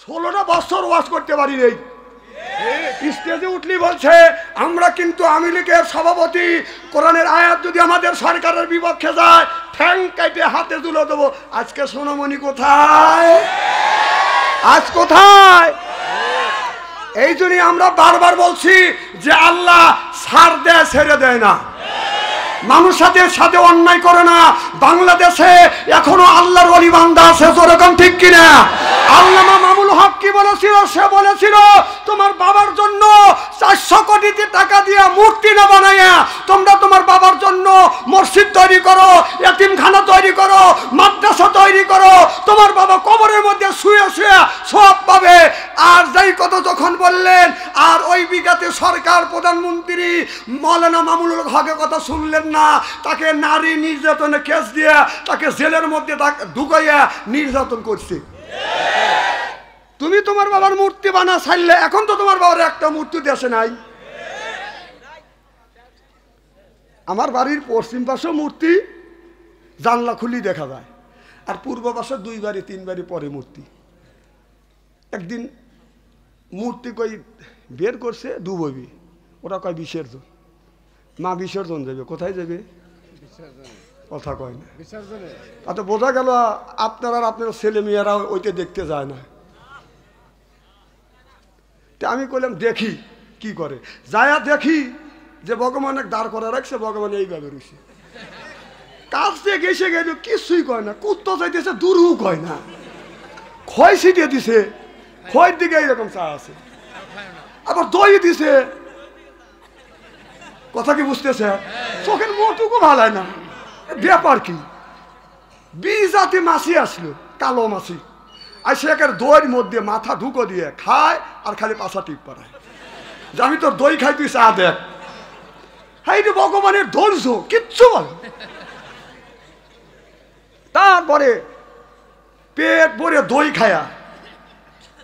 16টা বছর ওয়াজ করতে পারি নেই। স্টেজে উঠলি বলছে আমরা কিন্তু আওয়ামী লীগের সভাপতি, কোরআনের আয়াত যদি আমাদের সরকারের বিপক্ষে যায় ঠ্যাং কাটে হাতে তুলে দেবো। আজকে সোনামণি কোথায়? আজ কোথায়? এই জন্যই আমরা বারবার বলছি যে আল্লাহ ছাড় দেয়, ছেড়ে দেয় না, মানুষের সাথে অন্যায় করে না। বাংলাদেশে এখনো আল্লাহর ওলি বান্দা আছে, যেরকম ঠিক কিনা? আল্লামা মামুল হক কি বলেছিল? সে বলেছিল তোমার বাবার জন্য 400 কোটি টাকা দিয়ে মূর্তি না বানাইয়া তোমরা তোমার বাবার জন্য মসজিদ তৈরি করো, এতিমখানা তৈরি করো, মাদ্রাসা তৈরি করো, তোমার বাবা কবরের মধ্যে শুয়ে শুয়ে সব পাবে। আর যেই কথা যখন বললেন, আর ওই বিঘাতে সরকার প্রধানমন্ত্রী মৌলানা মামুল হকের কথা শুনলেন না, তাকে নারী নির্যাতনে কেস দিয়ে তাকে জেলের মধ্যে ঢুকাইয়া নির্যাতন করছে। তুমি তোমার বাবার মূর্তি বানা ছাড়লে, এখন তো তোমার বাবার একটা মূর্তি দেশে নাই। আমার বাড়ির পশ্চিম পাশে মূর্তি জানলা খুলি দেখা যায়, আর পূর্ব পাশে 2 বাড়ি 3 বাড়ি পরে মূর্তি। একদিন মূর্তি কই বের করছে ডুববি, ওরা কয় বিসর্জন। মা বিসর্জন যাবে, কোথায় যাবে? কথা কয় না। আচ্ছা, বোঝা গেল আপনার আর আপনার ছেলে মেয়েরা ওইটা দেখতে যায় না। আমি কইলাম দেখি কি করে, যায়া দেখি যে ভগবান দাঁড় করা রাখছে, ভগবান এইভাবে রয়েছে। কাছে গেছে গেল, কিছুই কয় না, কুত্তো চাইতেছে দূরও কয় না, ক্ষয় ছিটিয়ে দিছে, ক্ষয়ের দিকে এইরকম চা আছে, আবার দই দিছে। কথা কি বুঝতেছে? চোখের মোটুকু ভালো হয় না। ব্যাপার কি? 20 জাতি মাছি আসলো, কালো মাছি, আর সে একের দইয়ের মধ্যে মাথা ঢুকো দিয়ে খায় আর খালি পাশা টিপ পাড়ায় যে আমি তোর দই খাই, তুই চা দেখ। হাই রে ভগবানের ধৈর্য, কিচ্ছু বলে। তারপরে পেট ভরে দই খায়া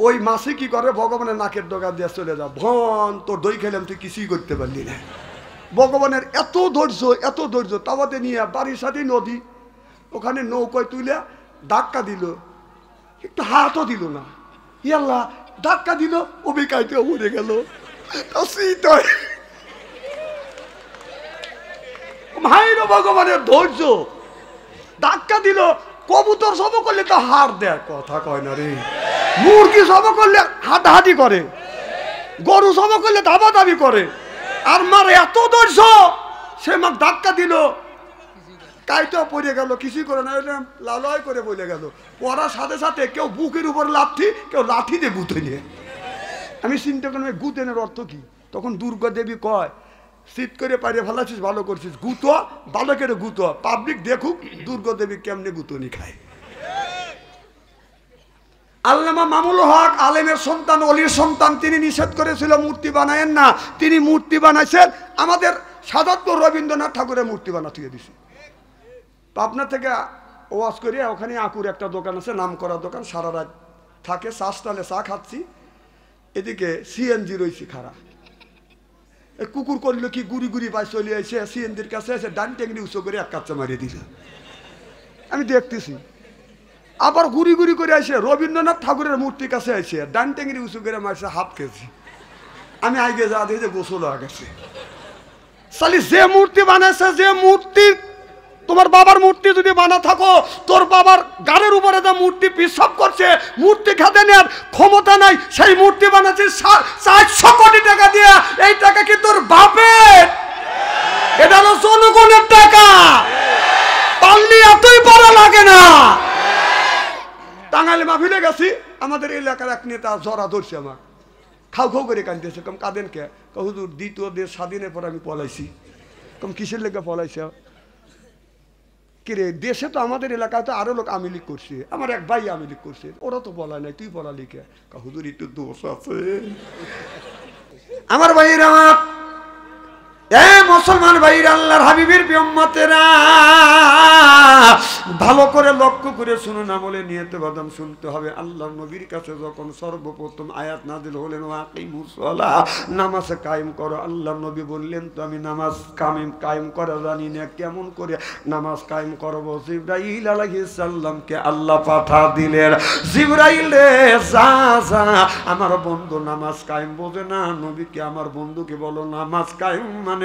ওই মাসি কি করে, ভগবানের নাকের ডগা দিয়ে চলে যা, ভন তোর দই খেলাম, তুই কিছুই করতে পারলি না। ভগবানের এত ধৈর্য, এত ধৈর্য। তাওয়াতে নিয়ে বাড়ির সাথে নদী, ওখানে নৌকায় তুলে ধাক্কা দিল, একটু হাতও দিল না। ইয়াল্লাহ, ধাক্কা দিল, ও বেকাইতে উড়ে গেল। ভাইরো ভগবানের ধৈর্য। ধাক্কা দিল, কবুতর সব করলে তো হার দেয়, কথা কয় না রে। মুরগি সব করলে হাঁটাহাঁটি করে, গরু সব করলে দাবাদাবি করে, আর মার এত ধৈর্য, সে মার ধাক্কা দিল, কাইটা পড়ে গেল, কিছুই করে না, লালয় করে পড়ে গেল। পড়ার সাথে সাথে কেউ বুকের উপর লাথি, কেউ লাঠি দিয়ে গুঁতে নিয়ে। আমি চিন্তা করলাম গুতেনের অর্থ কি? তখন দুর্গা দেবী কয়, শীত করে পাইরে ভালাছিস, ভালো করছিস, গুতো ভালো করে গুতো, পাবলিক দেখুক দুর্গা দেবী কেমনে গুতনি খায়। আল্লামা মামুল হক আলেমের সন্তান, অলির সন্তান, তিনি নিষেধ করেছিল মূর্তি বানায়েন না। তিনি মূর্তি বানাইছেন, আমাদের সাদাতপুর রবীন্দ্রনাথ ঠাকুরের মূর্তি বানাতে দিয়েছে। পাবনা থেকে ওয়াজ করে ওখানে আকুর একটা দোকান আছে, নাম করা দোকান, সারা রাত থাকে, চাষটালে চা খাচ্ছি, এদিকে সিএনজি রয়েছে খারাপ। কুকুর করলো কি, গুড়ি গুড়ি পাই চলে আসে, সিএনজির কাছে এসে ডান টেঙ্গি উঁচু করে এক কাচ্চা মারিয়ে দিল। আমি দেখতেছি, আবার গুড়ি গুড়ি করে আসে রবীন্দ্রনাথ ঠাকুরের মূর্তির কাছে আসে, ডান টেঙ্গি উঁচু করে মারছে, হাফ কেজি। আমি আগে যা দিয়ে গোসল হয়ে গেছে। সালি যে মূর্তি বানাইছে, যে মূর্তি, তোমার বাবার মূর্তি যদি বানা থাকো, তোর বাবার গাড়ির উপরে যে মূর্তি পিসাব করছে, মূর্তি খাতে নেওয়ার ক্ষমতা নাই, সেই মূর্তি বানাচ্ছে 400 কোটি টাকা দিয়ে। এই টাকা কি তোর বাপের? এটা হলো জনগণের টাকা, পারলি এতই পড়া লাগে না। টাঙ্গাইলে মাহফিলে গেছি, আমাদের এলাকার এক নেতা জরা ধরছে, আমার খাও খাও করে কাঁদতেছে। কম কাঁদেন কে? হুজুর দ্বিতীয় দেশ স্বাধীনের পর আমি পলাইছি। কম কিসের লেগে পলাইছে? কিরে, দেশে তো আমাদের এলাকায় তো আরো লোক আওয়ামী লীগ করছে, আমার এক ভাই আওয়ামী লীগ করছে, ওরা তো বলা নাই, তুই পলালি কে? হুজুর একটু দোষ আছে। আমার ভাইয়ের, আমার এ মুসলমান ভাইরা, আল্লাহর হাবিবের উম্মতেরা, ভালো করে লক্ষ্য করে শুনুন, আমলে নিয়তে বাদাম শুনতে হবে। আল্লাহর নবীর কাছে যখন সর্বপ্রথম আয়াত নাযিল হলেন, ওয়াকিমুস সালাহ, নামাজ কায়েম করো, আল্লাহর নবী বললেন, তো আমি নামাজ কায়েম করা জানি না, কেমন করে নামাজ কায়েম করব? জিবরাইল আলাইহিস সালামকে আল্লাহ পাঠা দিলেন। জিবরাইল রে, যা যা, আমার বন্ধু নামাজ কায়েম বোঝে না, নবীকে আমার বন্ধুকে বলো নামাজ কায়েম মানে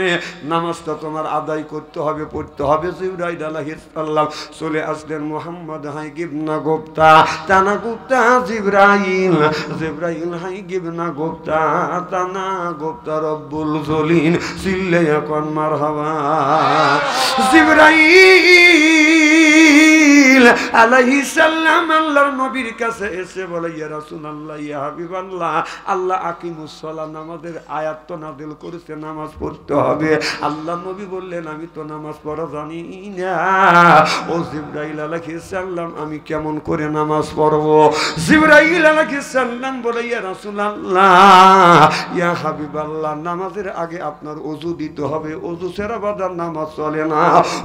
নামাজটা তোমার আদায় করতে হবে, পড়তে হবে। জিবরাইল আলাইহিস সালাম চলে আসলেন। মুহাম্মদ হাই গিবনা গোপ্তা তানা গোপ্তা, জিবরাইল হাই গিবনা গোপ্তা তানা গোপ্তা, রব্বুল জলিন সিল্লে এখন মারহাবা। জিবরাইল আলাইহিস সালাম আল্লাহর নবীর কাছে এসে বলে, ইয়া রাসূলুল্লাহ, ইয়া হাবিবাল্লাহ, আল্লাহ আকিমুস সালাহ নামাজের আয়াত তো নাযিল করেছে, নামাজ পড়তে হবে। আল্লাহ নবী বললেন, আমি তো নামাজ পড়া জানি না। ও জিবরাইল আলাইহিস সালাম, আমি কেমন করে নামাজ পড়ব? জিবরাইল আলাইহিস সালাম বলে, ইয়া রাসূলুল্লাহ, ইয়া হাবিবাল্লাহ, নামাজের আগে আপনার ওযু দিতে হবে। ওযু ছাড়া বাদান নামাজ চলে না।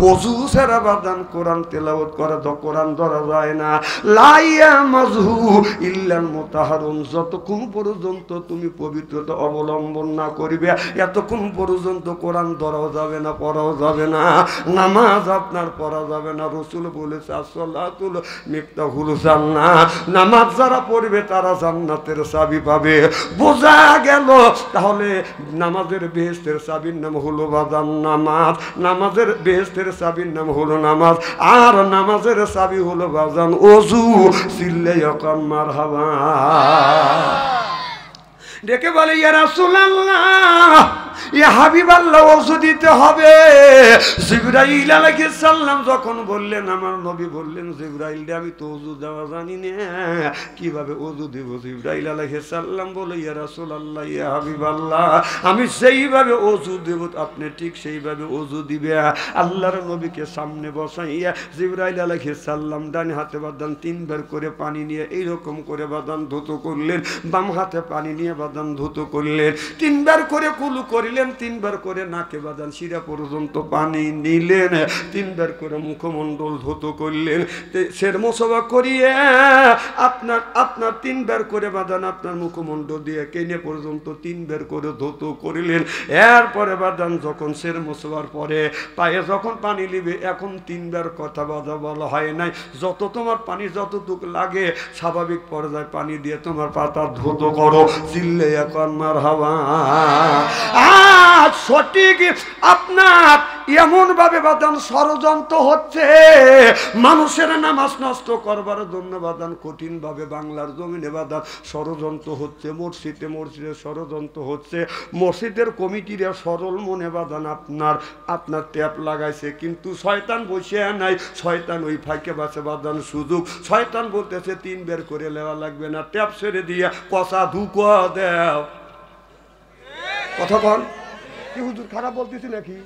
ওযু ছাড়া বাদান কোরআন তেলাওয়াত করা, কোরআন ধরা যায় না। লা ইয়ামাযহু ইল্লাল মুতাহহারুন, যতক্ষণ পর্যন্ত তুমি পবিত্রতা অবলম্বন না করিবে, এতক্ষণ পর্যন্ত কোরআন ধরাও যাবে না, পড়াও যাবে না, নামাজ আপনার পড়া যাবে না। রাসূল বলেছে, আসসালাতুল মিফতাহুল জান্নাহ, নামাজ যারা পড়বে তারা জান্নাতের চাবি পাবে। বোঝা গেল তাহলে নামাজের বেহেশতের চাবির নাম হলো বাদান নামাজ, নামাজের বেহেশতের চাবির নাম হলো নামাজ, আর নামাজের চাবি হলো বাজান ওযু। সিল্লে এখন মারহাবা। ডেকে বলে, ইয়া রাসূলুল্লাহ, ইয়া হাবিবাল্লাহ, ওযু দিতে হবে। জিবরাইল আলাইহিস সালাম যখন বললেন, আমার নবী বললেন, জিবরাইল রে, আমি তো ওযু দেওয়া জানি না, কিভাবে ওযু দেব? জিবরাইল আলাইহিস সালাম বলে, ইয়া রাসূলুল্লাহ, ইয়া হাবিবাল্লাহ, আমি সেইভাবে ওযু দেব, আপনি ঠিক সেইভাবে ওযু দিবে। আল্লাহর নবীকে সামনে বসাইয়া জিবরাইল আলাইহিস সালাম ডান হাতে বাদান 3 বার করে পানি নিয়ে এইরকম করে বাদান ধুত করলেন, বাম হাতে পানি নিয়ে বাদান ধুত করলেন, 3 বার করে কুলু করিলেন, 3 বার করে নাকে বাদান শিরা পর্যন্ত পানি নিলেন, 3 বার করে মুখমণ্ডল ধুত করলেন, সের মোসবা করিয়ে আপনার 3 বার করে বাদান আপনার মুখমণ্ডল দিয়ে কেনে পর্যন্ত 3 বার করে ধুত করিলেন। এরপরে বাদান যখন সের মোসবার পরে পায়ে যখন পানি লিবে, এখন 3 বার কথা বলা হয় নাই, যত তোমার পানি যতটুকু লাগে স্বাভাবিক পর্যায়ে পানি দিয়ে তোমার পাতা ধুত করো। চিল্লে এখন মারহাবা। সঠিক আপনার এমন ভাবে বাদান ষড়যন্ত্র হচ্ছে, মানুষের নামাজ নষ্ট করবার জন্য বাদান কঠিন ভাবে বাংলার জমিনে বাদান ষড়যন্ত্র হচ্ছে, মসজিদে ষড়যন্ত্র হচ্ছে। মসজিদের কমিটিরা সরল মনে বাদান আপনার ট্যাপ লাগাইছে, কিন্তু শয়তান বসে নাই, শয়তান ওই ফাঁকে বাসে বাদান সুযোগ। শয়তান বলতেছে 3 বের করে নেওয়া লাগবে না, ট্যাপ ছেড়ে দিয়ে কষা ধুকো দেও। কথা বল, কি হুজুর খারাপ বলতেছি নাকি?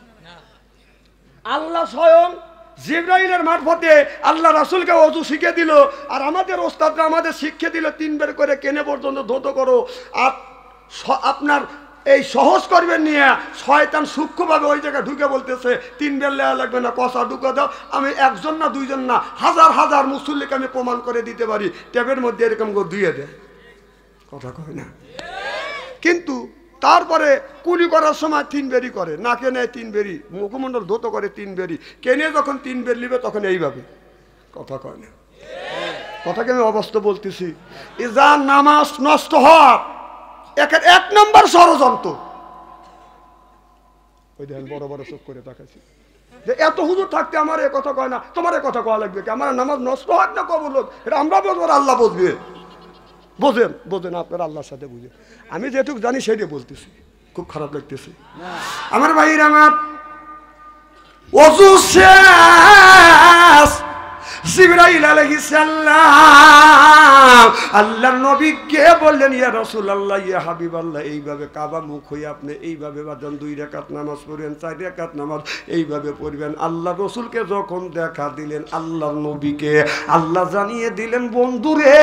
আল্লাহ স্বয়ং জিবরাইলের মারফতে আল্লাহ রাসূলকে ওযু শিখিয়ে দিল, আর আমাদের ওস্তাদরা আমাদের শিখিয়ে দিল 3 বের করে কেনে পর্যন্ত ধৌত করো। আর আপনার এই সহজ করবেন নিয়ে শয়তান সূক্ষ্মভাবে ওই জায়গায় ঢুকে বলতেছে 3 বের লেয়া লাগবে না, কষা ঢুকে দাও। আমি একজন না দুইজন না, হাজার হাজার মুসল্লিকে আমি প্রমাণ করে দিতে পারি, ট্যাবের মধ্যে এরকম করে ধুয়ে দেয়। কথা কয় না? কিন্তু তারপরে কুলি করার সময় 3 বেরি করে, নাকে নেয় 3 বেরি, মুখমণ্ডল ধৌত করে 3 বেরি, কেনে যখন 3 বের নিবে তখন এইভাবে। কথা কয় না? কথাকে আমি অবস্থা বলতেছি। এ যা নামাজ নষ্ট হওয়ার 1 নম্বর ষড়যন্ত্র। ওই দেখেন বড় বড় চোখ করে তাকাইছি যে এত হুজুর থাকতে আমার এ কথা কয় না, তোমার এ কথা কয়া লাগবে কি? আমার নামাজ নষ্ট হোক না কবুল হোক, এটা আমরা বলবো, আল্লাহ বুঝবে। বোঝেন আপনার আল্লাহর সাথে বুঝে। আমি যেটুকু জানি সেটাই বলতেছি, খুব খারাপ লাগতেছে আমার ভাইরা। আমার ওযু শেষ, জিবরাইল আলাইহিস সালাম আল্লাহর নবীকে বললেন, ইয়া রাসূলুল্লাহ, ইয়া হাবিবাল্লাহ, এইভাবে কাবা মুখ হয়ে আপনি এইভাবে বাজান 2 রাকাত নামাজ পড়বেন, 4 রাকাত নামাজ এইভাবে পড়বেন। আল্লাহ রসুলকে যখন দেখা দিলেন, আল্লাহর নবীকে আল্লাহ জানিয়ে দিলেন, বন্ধুরে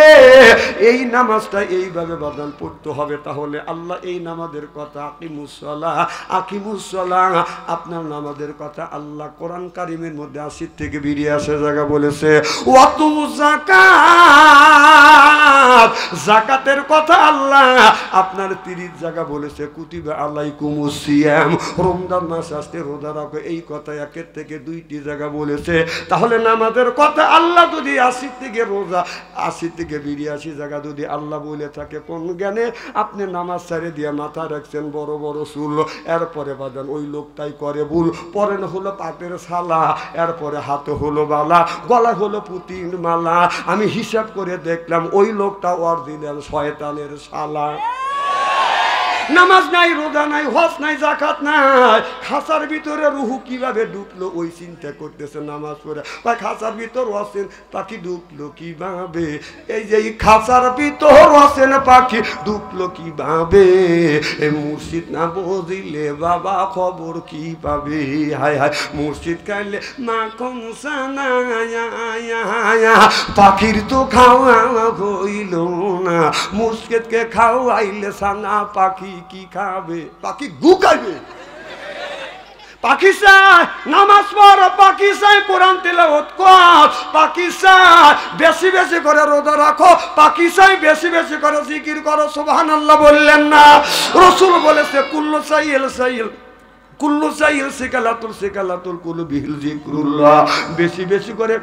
এই নামাজটা এইভাবে বাজান পড়তে হবে। তাহলে আল্লাহ এই নামাজের কথা আকিমুসসালাহ, আকিমুসসালাহ, আপনার নামাজের কথা আল্লাহ কোরআন কারিমের মধ্যে 80 থেকে বেরিয়ে আসে জায়গা বলেছে। ওয়াতু যাকাত, যাকাতের কথা আল্লাহ আপনার 30 জায়গা বলেছে। কুতিবা আলাইকুমুস সিয়াম, রমজান মাস আসতে রোজা রাখো, এই কথা 1 থেকে 2টি জায়গা বলেছে। তাহলে নামাজের কথা আল্লাহ যদি 80 থেকে রোজা 80 থেকে 82 জায়গা যদি আল্লাহ বলে থাকে, কোন জ্ঞানে আপনি নামাজ ছেড়ে দিয়ে মাথা রাখছেন বড় বড় চুল, এরপরে বাজান ওই লোকটাই করে ভুল, পরেন হলো পাটের ছালা, এরপরে হাতে হলো বালা, গলা হলো পুতির মালা। আমি হিসাব করে দেখলাম ওই লোকটা অরিজিনাল শয়তানের শালা। নামাজ নাই, রোজা নাই, হজ নাই, জাকাত নাই, খাঁচার ভিতরে রুহু কিভাবে ঢুকলো ওই চিন্তা করতেছে নামাজ পড়ে। বা খাঁচার ভিতর আছেন পাখি ঢুকলো কিভাবে, এই যে খাঁচার ভিতর আছেন পাখি ঢুকলো কিভাবে, এই মুর্শিদ না বুঝিলে বাবা খবর কি পাবে। হায় হায় মুর্শিদ খাইলে মা কমসানা, পাখির তো খাওয়া হইল না, মুর্শিদকে খাওয়াইলে সানা পাখি কি খাবে, পাখি গু খাবে। পাখি চায় নামাজ পড়ো, পাখি চায় কোরআন তিলাওয়াত কর, পাখি চায় বেশি বেশি করে রোজা রাখো, পাখি চায় বেশি বেশি করে জিকির করো। সুবহানাল্লাহ বললেন না? রাসূল বলেছে কুল্লু সাইল সাইল, কুল্লু সাইল সিকালাতুল কুলুবিহিল যিকরুল্লাহ। বেশি বেশি করে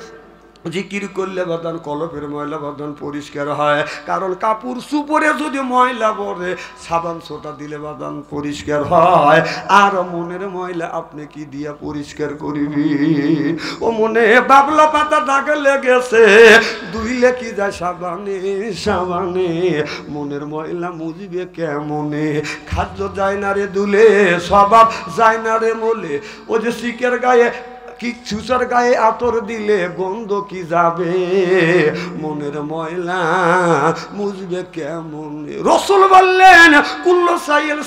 জিকির করলে বাদান কলপের ময়লা বাদান পরিষ্কার হয়। কারণ কাপড় সুপরে যদি ময়লা পড়ে সাবান সোটা দিলে বাদান পরিষ্কার হয়। আর মনের ময়লা আপনি কি দিয়া পরিষ্কার করবি? ও মনে বাবলা পাতা দাগ লেগেছে, ধুইলে কি যায় সাবানে সাবানে, মনের ময়লা মুজিবে কেমনে? খাদ্য যায় না রে দুলে, স্বভাব যায় না রে মোলে, ও যে শিকের গায়ে কিচ্ছুসার গায়ে আতর দিলে গন্ধ কি যাবে, মনের ময়লা মুজবে কেমন? রাসূল বললেন কুল্লু সাইল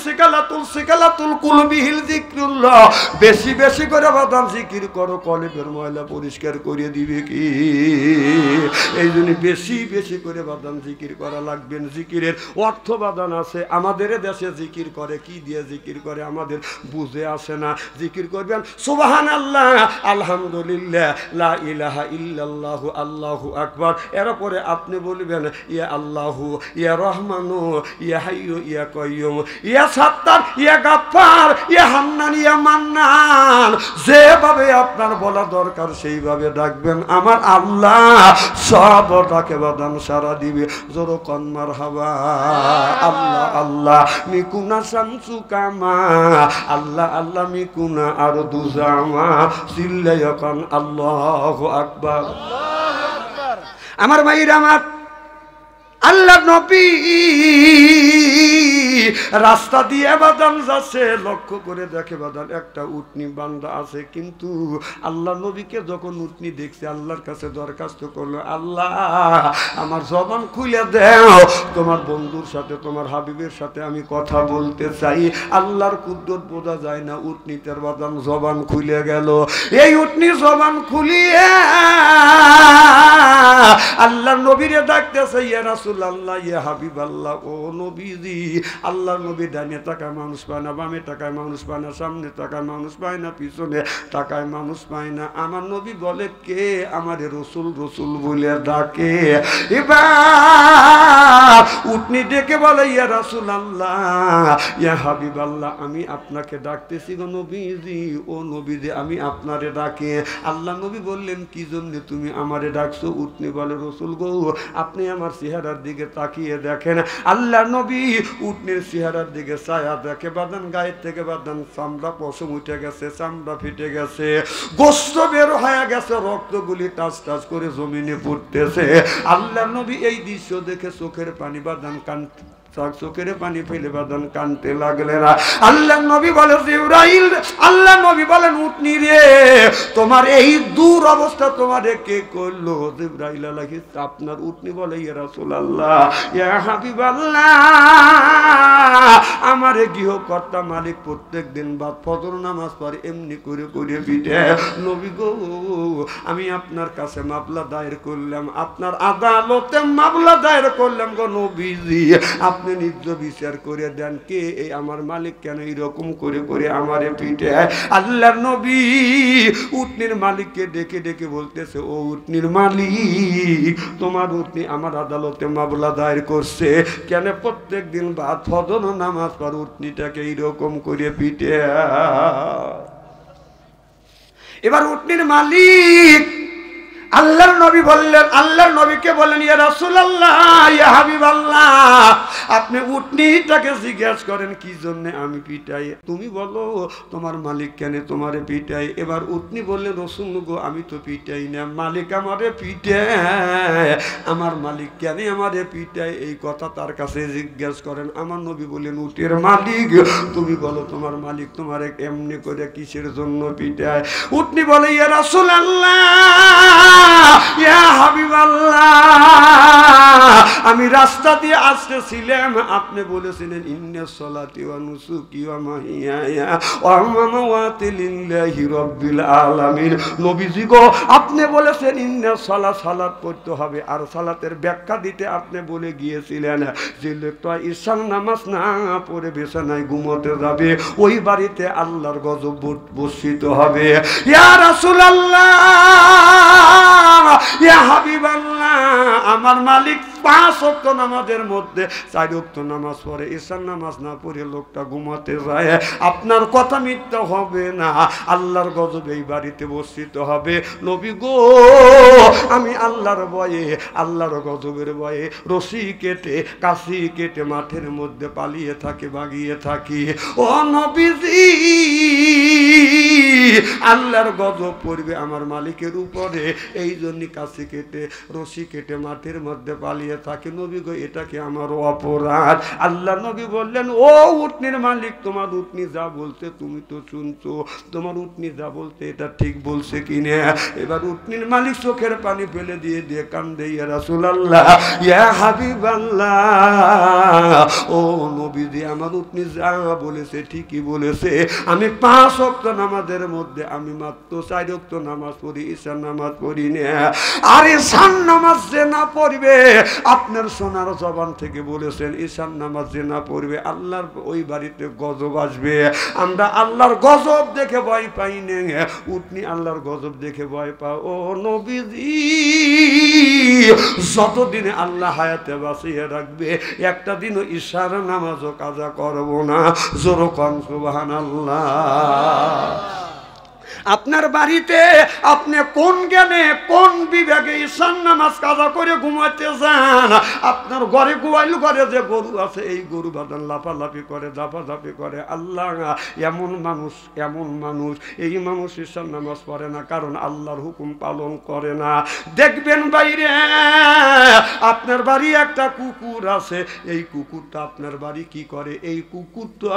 সিকালাতুল কুলবিহিল যিকরুল্লাহ। বেশি বেশি করে বাদাম জিকির করো, কলবের ময়লা পরিষ্কার করে দিবে কি? এই জন্য বেশি বেশি করে বাদাম জিকির করা লাগবেন। জিকিরের অর্থ বাদান আছে। আমাদের দেশে জিকির করে কি দিয়ে জিকির করে আমাদের বুঝে আসে না। জিকির করবেন সুবহানাল্লাহ, আলহামদুলিল্লাহ, লা ইলাহা ইল্লাল্লাহ, আল্লাহু আকবার। এরপরে আপনি বলবেন ইয়া আল্লাহু, ইয়া রহমানু, ইয়া হাইয়ু, ইয়া কাইয়ুম, ইয়া সাত্তার, ইয়া গাফফার, ইয়া হান্নান, ইয়া মান্নান। যেভাবে আপনার বলা দরকার সেইভাবে ডাকবেন। আমার আল্লাহ সব ডাকে বাদাম সারা দিবে। জোরে কোন মারহাবা। আল্লাহ আল্লাহ মিকুনা শামসু কামা, আল্লাহ আল্লাহ মিকুনা আর দুজামা, সিল্লায়াকান আল্লাহু আকবার। আমার ভাইরা, আমার আল্লাহ নবী রাস্তা দিয়ে বাদান যাচ্ছে, লক্ষ্য করে দেখে বাদান একটা উটনি বান্দা আছে। কিন্তু আল্লাহ নবীকে যখন উটনি দেখছে আল্লাহর কাছে দরখাস্ত করলো, আল্লাহ আমার জবান খুলে দাও, তোমার বন্ধুর সাথে তোমার হাবিবের সাথে আমি কথা বলতে চাই। আল্লাহর কুদরত বোঝা যায় না, উটনিটার বাদান জবান খুলে গেল। এই উটনি জবান খুলিয়ে আল্লাহ নবীরে ডাকতেছে, ইয়া রাসূলুল্লাহ, ইয়া হাবিবাল্লাহ, ও নবীজি। আল্লাহর নবী ডানে তাকায় মানুষ পায় না, বামে তাকায় মানুষ পায় না, সামনে তাকায় মানুষ পায় না, পিছনে তাকায় মানুষ পায় না। আমার নবী বলে, কে আমারে রসুল রসুল বলে ডাকে? এবার উটনি ডেকে বলে, ইয়া রাসূলুল্লাহ, ইয়া হাবিবাল্লাহ, আমি আপনাকে ডাকতেছি গো নবীজি, ও নবীজি আমি আপনারে ডাকে। আল্লাহ নবী বললেন, কি জন্য তুমি আমারে ডাকছো? উটনি বলে, রসুল গো আপনি আমার চেহারার দিকে তাকিয়ে দেখেন। আল্লাহ নবী উটনির চেহারার দিকে ছায়া দেখে, বাদান গায়ের থেকে বাদান চামড়া পশম উঠে গেছে, চামড়া ফিটে গেছে, গোস্ত বের হয়ে গেছে, রক্তগুলি টাচ টাচ করে জমিনে পড়তেছে। আল্লাহ নবী এই দৃশ্য দেখে চোখের পানি বাদান কান চোখের পানি ফেলে বাদান কানতে লাগলেন। আল্লাহ নবী বলে জিবরাইল, আল্লাহ নবী বলেন উটনি রে তোমার এই দূর অবস্থা তোমারে কে করলো? জিবরাইল আলাইহিস আপনার উটনি বলে ইয়া রাসূলুল্লাহ ইয়া হাবিবাল্লাহ আমারে গৃহকর্তা মালিক প্রত্যেকদিন বাদ ফজর নামাজ পড়ে এমনি করে করে পিটে। নবী গো আমি আপনার কাছে মামলা দায়ের করলাম, আপনার আদালতে মামলা দায়ের করলাম গো নবীজি, আপনি নিজ বিচার করে দেন কে এই আমার মালিক কেন এরকম করে করে আমারে পিটে। আল্লাহর নবী উটনির মালিককে ডেকে ডেকে বলতেছে ও উটনির মালিক তোমার উটনি আমার আদালতে মামলা দায়ের করছে কেন প্রত্যেক দিন বাদ ফজর নামাজ পর উটনিটাকে এইরকম করে পিটে। এবার উটনির মালিক আল্লাহর নবী বললেন, আল্লাহর নবীকে বললেন ইয়া রাসূলুল্লাহ ইয়া হাবিবাল্লাহ আপনি উটনিটাকে জিজ্ঞেস করেন কি জন্য আমি পিটাই, তুমি বলো তোমার মালিক কেন তোমারে পিটাই। এবার উটনি বললেন রাসূল গো আমি তো পিটাই না, মালিক আমারে পিটায়, আমার মালিক কেন আমারে পিটায় এই কথা তার কাছে জিজ্ঞেস করেন। আমার নবী বললেন উটের মালিক তুমি বলো তোমার মালিক তোমারে এমনি করে কিসের জন্য পিটায়। উটনি বলে ইয়া রাসূলুল্লাহ ইয়া হাবিবাল্লাহ আমি রাস্তা দিয়ে আসতেছিলাম, আপনি বলেছিলেন ইন্নাস সালাতি ওয়া নুসুকি ওয়া মাহিয়ায়া ওয়া মামাওয়াতি লিল্লাহি রাব্বিল আলামিন। নবীজি গো আপনি বলেছেন ইন্নাস সালাত সালাত পড়তে হবে, আর সালাতের ব্যাখ্যা দিতে আপনি বলে গিয়েছিলেন যে লোকটা ঈশার নামাজ না পড়ে বিছানায় ঘুমোতে যাবে ওই বাড়িতে আল্লাহর গজব বর্ষিত হবে। ইয়া রাসূলুল্লাহ ইয়া হাবিবাল্লাহ আমার মালিক 5 ওয়াক্ত নামাজের মধ্যে 4 ওয়াক্ত নামাজ পড়ে, ঈশার নামাজ না পড়ে লোকটা ঘুমাতে যায়, আপনার কথা মিথ্যা হবে না, আল্লাহর গজব এই বাড়িতে বর্ষিত হবে। নবী গো আমি আল্লাহর ভয়ে আল্লাহর গজবের ভয়ে রশি কেটে কাশি কেটে মাঠের মধ্যে পালিয়ে থাকি ভাগিয়ে থাকি। ও নবীজি আল্লাহর গজব পড়বে আমার মালিকের উপরে, এই জন্য কাশি কেটে রশি কেটে মাঠের মধ্যে পালিয়ে থাকে। নবী গো এটা কি আমার অপরাধ? আল্লাহ নবী বললেন ও উটনির মালিক তোমার উটনি যা বলতে তুমি তো শুনছো, তোমার উটনি যা বলতে এটা ঠিক বলছে কিনা। এবার উটনির মালিক চোখের পানি ফেলে দিয়ে দিয়ে কান্দে ইয়া রাসূলুল্লাহ ইয়া হাবিবাল্লাহ ও নবীজি আমার উটনি যা বলেছে ঠিকই বলেছে, আমি 5 ওয়াক্ত নামাজের মধ্যে আমি মাত্র 4 ওয়াক্ত নামাজ পড়ি, ঈশার নামাজ পড়ি না। আর ঈশার নামাজ যে না পড়বে আপনার সোনার জবান থেকে বলেছেন ঈশার নামাজ যে না পড়বে আল্লাহর ওই বাড়িতে গজব আসবে। আমরা আল্লাহর গজব দেখে ভয় পাই না, উটনি আল্লাহর গজব দেখে ভয় পাও। ও নবীজি যতদিনে আল্লাহ হায়াতে বাঁচিয়ে রাখবে একটা দিনও ঈশার নামাজও কাজা করব না। জোরে কোন সুবহানাল্লাহ। আপনার বাড়িতে আপনি কোন জ্ঞানে কোন বিবেকে ঈশান নামাজ কাজা করে ঘুমাতে যান? আপনার ঘরে গোয়াল ঘরে যে গরু আছে এই গরু বাদান লাফালাফি করে ঝাপাঝাপি করে। আল্লাহ এমন মানুষ এই মানুষ ঈশান নামাজ পড়ে না, কারণ আল্লাহর হুকুম পালন করে না। দেখবেন বাইরে আপনার বাড়ি একটা কুকুর আছে, এই কুকুরটা আপনার বাড়ি কি করে? এই কুকুরটা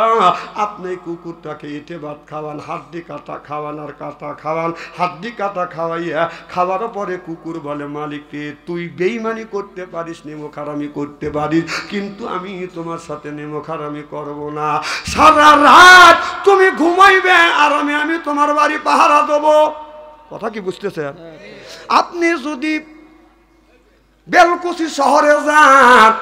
আপনি কুকুরটাকে এঁটে ভাত খাওয়ান, হাড্ডি কাটা খাওয়ান আর কাটা খাওয়ান, হাড্ডি কাটা খাওয়াইয়া খাওয়ার পরে কুকুর বলে মালিককে তুই বেঈমানি করতে পারিস, নেমখারামি করতে পারিস, কিন্তু আমি তোমার সাথে নেমখারামি করব না। সারা রাত তুমি ঘুমাইবে আর আমি তোমার বাড়ি পাহারা দেব। কথা কি বুঝতেছেন? আপনি যদি বেলকুচি শহরে যান,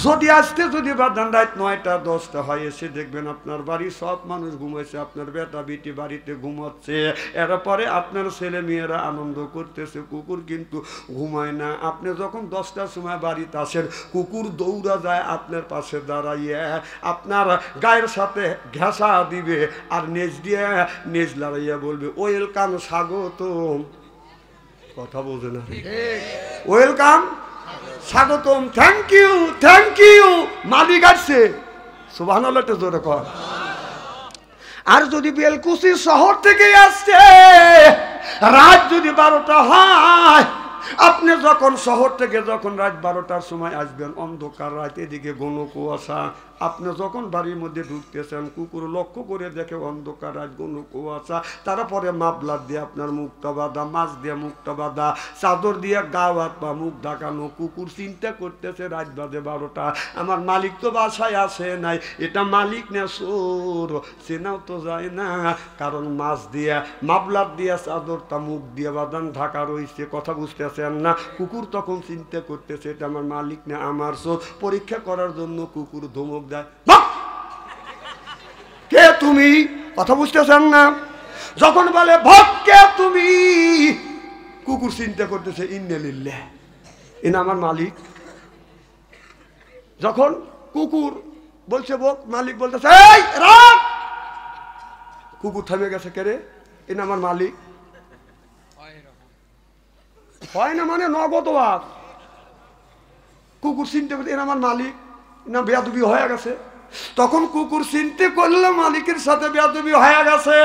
যদি আজকে যদি বাদান রাত 9টা 10টা হয় এসে দেখবেন আপনার বাড়ির সব মানুষ ঘুমাইছে, আপনার বেটা বেটি বাড়িতে ঘুমাচ্ছে, এরপরে আপনার ছেলে মেয়েরা আনন্দ করতেছে, কুকুর কিন্তু ঘুমায় না। আপনি যখন 10টার সময় বাড়িতে আসেন কুকুর দৌড়া যায় আপনার পাশে দাঁড়াইয়া আপনার গায়ের সাথে ঘেঁষা দিবে আর নেজ দিয়ে নেজ লড়াইয়া বলবে ওয়েলকাম স্বাগতম। কথা বোঝে না? ওয়েলকাম স্বাগতম, থ্যাংক ইউ মালিক আসছে। সুবহানাল্লাহ জোরে কর। আর যদি বেলকুচি শহর থেকে আসছে রাত যদি 12টা হয় আপনি যখন শহর থেকে যখন রাত 12টার সময় আসবেন, অন্ধকার রাত, এদিকে ঘন কুয়াশা, আপনি যখন বাড়ির মধ্যে ঢুকতেছেন কুকুর লক্ষ্য করে দেখে অন্ধকার রাত, ঘন কুয়াশা, তারপরে মাফলার দিয়ে আপনার মুখটা বাঁধা, মাছ দিয়ে মুখটা বাঁধা, চাদর দিয়ে গা হাত পা মুখ ঢাকানো, কুকুর চিন্তা করতেছে রাত বাজে 12টা, আমার মালিক তো বাসায় আসে নাই, এটা মালিক না চোর, চেনাও তো যায় না, কারণ মাছ দিয়া মাফলার দিয়া চাদরটা মুখ দিয়ে বাঁধান ঢাকা রয়েছে, কথা বুঝতেছেন না? কুকুর তখন চিন্তা করতেছে এটা আমার মালিক না আমার চোর। পরীক্ষা করার জন্য কুকুর ধমক দেয়, কে তুমি? কথা বুঝতেছেন না? যখন বলে ভক কে তুমি, কুকুর চিন্তা করতেছে ইন্নালিল্লাহ, এনা আমার মালিক। যখন কুকুর বলছে বক, মালিক বলতেছে এই রাখ, কুকুর থামে গেছে, কে রে? এনা আমার মালিক। হয় না মানে নগদ বাদ, কুকুর চিনতে করতে এর আমার মালিক না বেয়াদবি হয়ে গেছে। তখন কুকুর চিনতে করলে মালিকের সাথে বেয়াদবি হয়ে গেছে।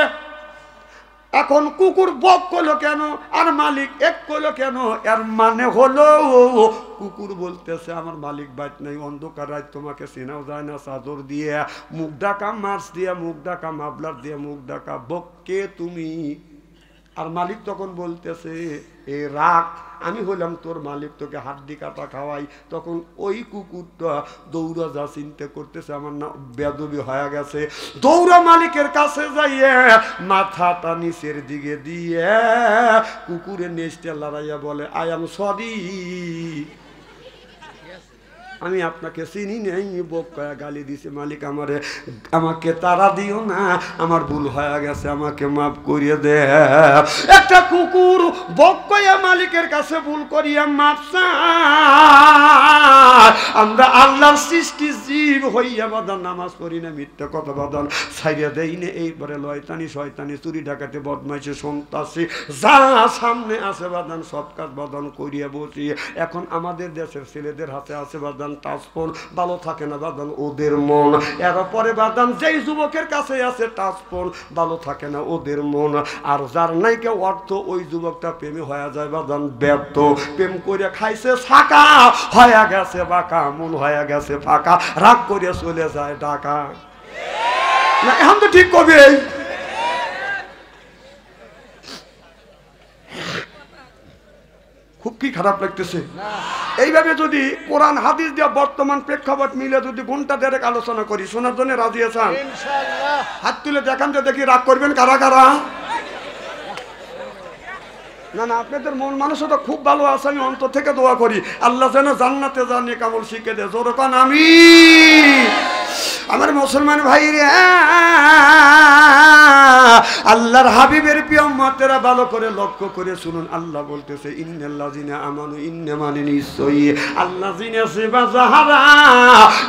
এখন কুকুর বক করলো কেন আর মালিক এক করলো কেন? এর মানে হলো কুকুর বলতেছে আমার মালিক বাইট নাই, অন্ধকার রাত, তোমাকে চেনাও যায় না, চাদর দিয়ে মুখ ঢাকা, মাছ দিয়ে মুখ ঢাকা, মাফলার দিয়ে মুখ ঢাকা, বক কে তুমি? আর মালিক তখন বলতেছে এ রাখ, আমি হলাম তোর মালিক, তোকে হাড্ডি কাটা খাওয়াই। তখন ওই কুকুরটা দৌড়া যা চিন্তা করতেছে আমার না বেয়াদবি হয়ে গেছে, দৌড়া মালিকের কাছে যাইয়ে মাথাটা নিচের দিকে দিয়ে কুকুরের নেস্টে লড়াইয়া বলে আই এম সরি, আমি আপনাকে চিনি নেই। বক কয়া গালি দিছে, মালিক আমাকে তারা দিও না, আমার ভুল হয়ে গেছে, আমাকে মাফ করিয়ে দে। একটা কুকুর বক কয়া মালিকের কাছে ভুল করিয়া মাফ চায়। আমরা আল্লাহর সৃষ্টি জীব হইয়া বাদান নামাজ পড়ি না, মিথ্যা কথা বাদান ছাইয়া দেই না, এইবারে লয়তানি শয়তানি চুরি ডাকাতি বদমাইশি সন্ত্রাসী যা সামনে আছে বাদান সব কাজ বাদান করিয়া বসি। এখন আমাদের দেশের ছেলেদের হাতে আছে বাদান টাচফোন, ভালো থাকে না বাদান ওদের মন। এরপরে বাদান যেই যুবকের কাছে আছে টাচফোন, ভালো থাকে না ওদের মন। আর যার নাই কেউ অর্থ, ওই যুবকটা প্রেমে হয়ে যায় বাদান ব্যর্থ, প্রেম করে খাইছে ছাকা, হয়ে গেছে বাঁকা, মন হয়ে গেছে ফাঁকা, রাগ করে চলে যায় ঢাকা। না এখন তো ঠিক কবে? খুব কি খারাপ লাগতেছে। এইভাবে যদি কোরআন হাদিস দিয়ে বর্তমান প্রেক্ষাপট মিলে যদি ঘন্টা দেড়েক আলোচনা করি, শোনার জন্য রাজি আছেন? হাত তুলে দেখান তো দেখি, রাগ করবেন কারা কারা? না না, আপনাদের মন মানসিকতা খুব ভালো আছে, আমি অন্তর থেকে দোয়া করি আল্লাহ যেন জান্নাতে জানি কামল শিখে দেয়, জোরকান আমি। আমার মুসলমান ভাই রে, আল্লাহর হাবিবের প্রিয় উম্মতেরা ভালো করে লক্ষ্য করে শুনুন, আল্লাহ বলতেছে ইন্নাল্লাযিনা আমানু, ইন্না মানে নিশ্চয়ই আল্লাযিনা সিবা যাহারা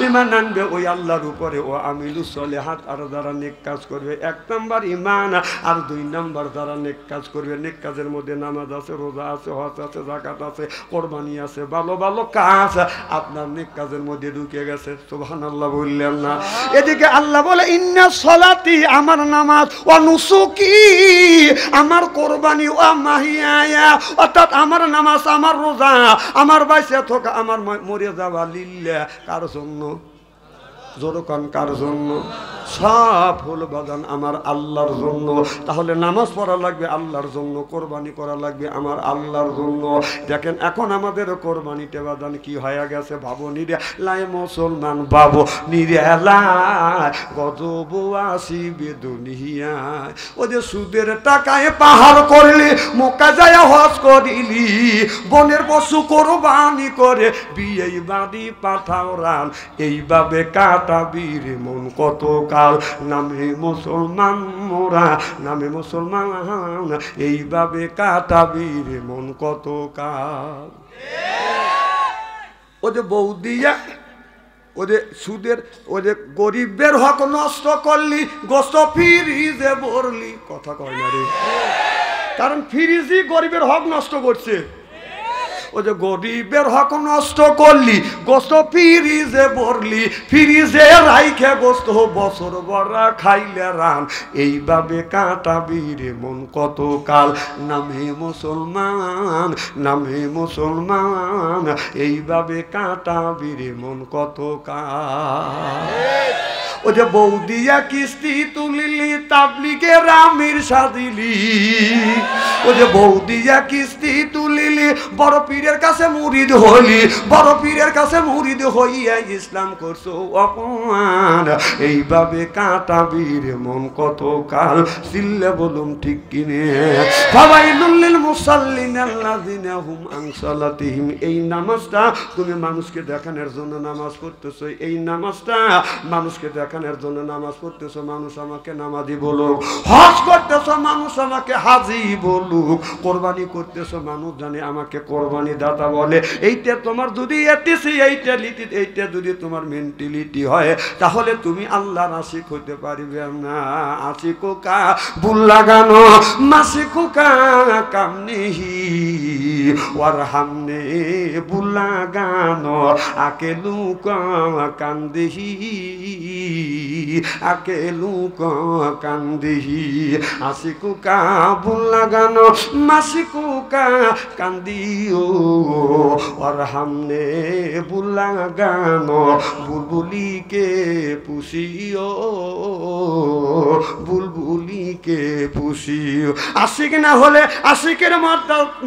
ঈমান আনবে ওই আল্লাহর উপরে, ও আমিলুস সলিহাত, আর যারা নেক কাজ করবে। এক নাম্বার ঈমান, আর দুই নাম্বার যারা নেক কাজ করবে। নেক কাজের মধ্যে নামাজ আছে, রোজা আছে, হজ আছে, যাকাত আছে, কুরবানি আছে, ভালো ভালো কাজ আপনার নেক কাজের মধ্যে ঢুকে গেছে। সুবহানাল্লাহ বললেন না? এদিকে আল্লাহ বলে ইন্না সলাতি, আমার নামাজ, ও নুসুকি, আমার কোরবানি, ও মাহিয়া, অর্থাৎ আমার নামাজ, আমার রোজা, আমার বাইসে থাকা, আমার মরে যাওয়া, লিল্লাহ, কার জন্য? জোরকান কার জন্য? সব হলো বাদান আমার আল্লাহর জন্য। তাহলে নামাজ পড়া লাগবে আল্লাহর জন্য, কোরবানি করা লাগবে আমার আল্লাহর জন্য। দেখেন এখন আমাদের কোরবানিতে বাদান কি হয়ে গেছে, ভাবো নিরে লাই মুসলমান, ভাবো নিরে লাই গজব আসিবে দুনিয়ায়। ও যে সুদের টাকায় পাহাড় করলি, মক্কা যায় হজ করিলি, বনের পশু কোরবানি করে বিয়ে বাড়ি পাঠাও রান, এইভাবে কাটাবির মন কত কাল। নামে মুসলমান মোরা, নামে মুসলমান, এইভাবে কাটাবির মন কত কাল। ও যে বৌদিয়া, ও যে সুদের, ও যে গরিবের হক নষ্ট করলি, গোস্ত ফ্রিজে ভরলি, কথা কয় না রে, কারণ ফ্রিজই গরিবের হক নষ্ট করছে। ও যে গরিবের হক নষ্ট করলি, গোস্ত ফ্রিজে ভরলি, ফ্রিজে রাইখে গোস্ত বছর ভরা খাইলে রান, এইভাবে কাটাবি রে মন কতকাল, নামে মুসলমান, নামে মুসলমান, এইভাবে কাটাবি রে মন কতকাল। ও যে বৌদিয়া কিস্তি তুলিলি, তাবলিগের আমির সাদিলি, ও যে বৌদিয়া কিস্তি তুলিলি, বড় পীরের কাছে মুরিদ হইলি, বড় পীরের কাছে মুরিদ হইয়া ইসলাম করছো অপমান, এইভাবে কাটাবি রে মন কতকাল, চিল্লে বলুন ঠিক কিনে। ফাওয়াইলুল লিল মুসাল্লিন আল্লাযিনা হুম আন সালাতিহিম, এই নামাজটা তুমি মানুষকে দেখানোর জন্য নামাজ পড়তেছো, এই নামাজটা মানুষকে দেখানোর জন্য নামাজ পড়তেছো, মানুষ আমাকে নামাজি বলুক, হজ করতেছো মানুষ আমাকে হাজি বলুক, কোরবানি করতেছো মানুষ জানে আমাকে কোরবানি দাতা বলে, এইটা তোমার যদি এইটা যদি তোমার মেন্টালিটি হয়, তাহলে তুমি আল্লাহর আশিক হইতে পারবে না। আশিকুকা ভুল লাগানো, মাসিকুকা কামনেহি ওয়ারহামনে ভুল লাগানো, আকেলুকা কান্দেহি, আকেলুকা কান্দেহি, আশিকুকা ভুল লাগানো, মাসিকুকা কান্দিও, ওয়ারহামনে ভুল লাগানো, বুলবুলিকে পুষিও, বুলবুলিকে পুষিও। আশিক না হলে আশিকের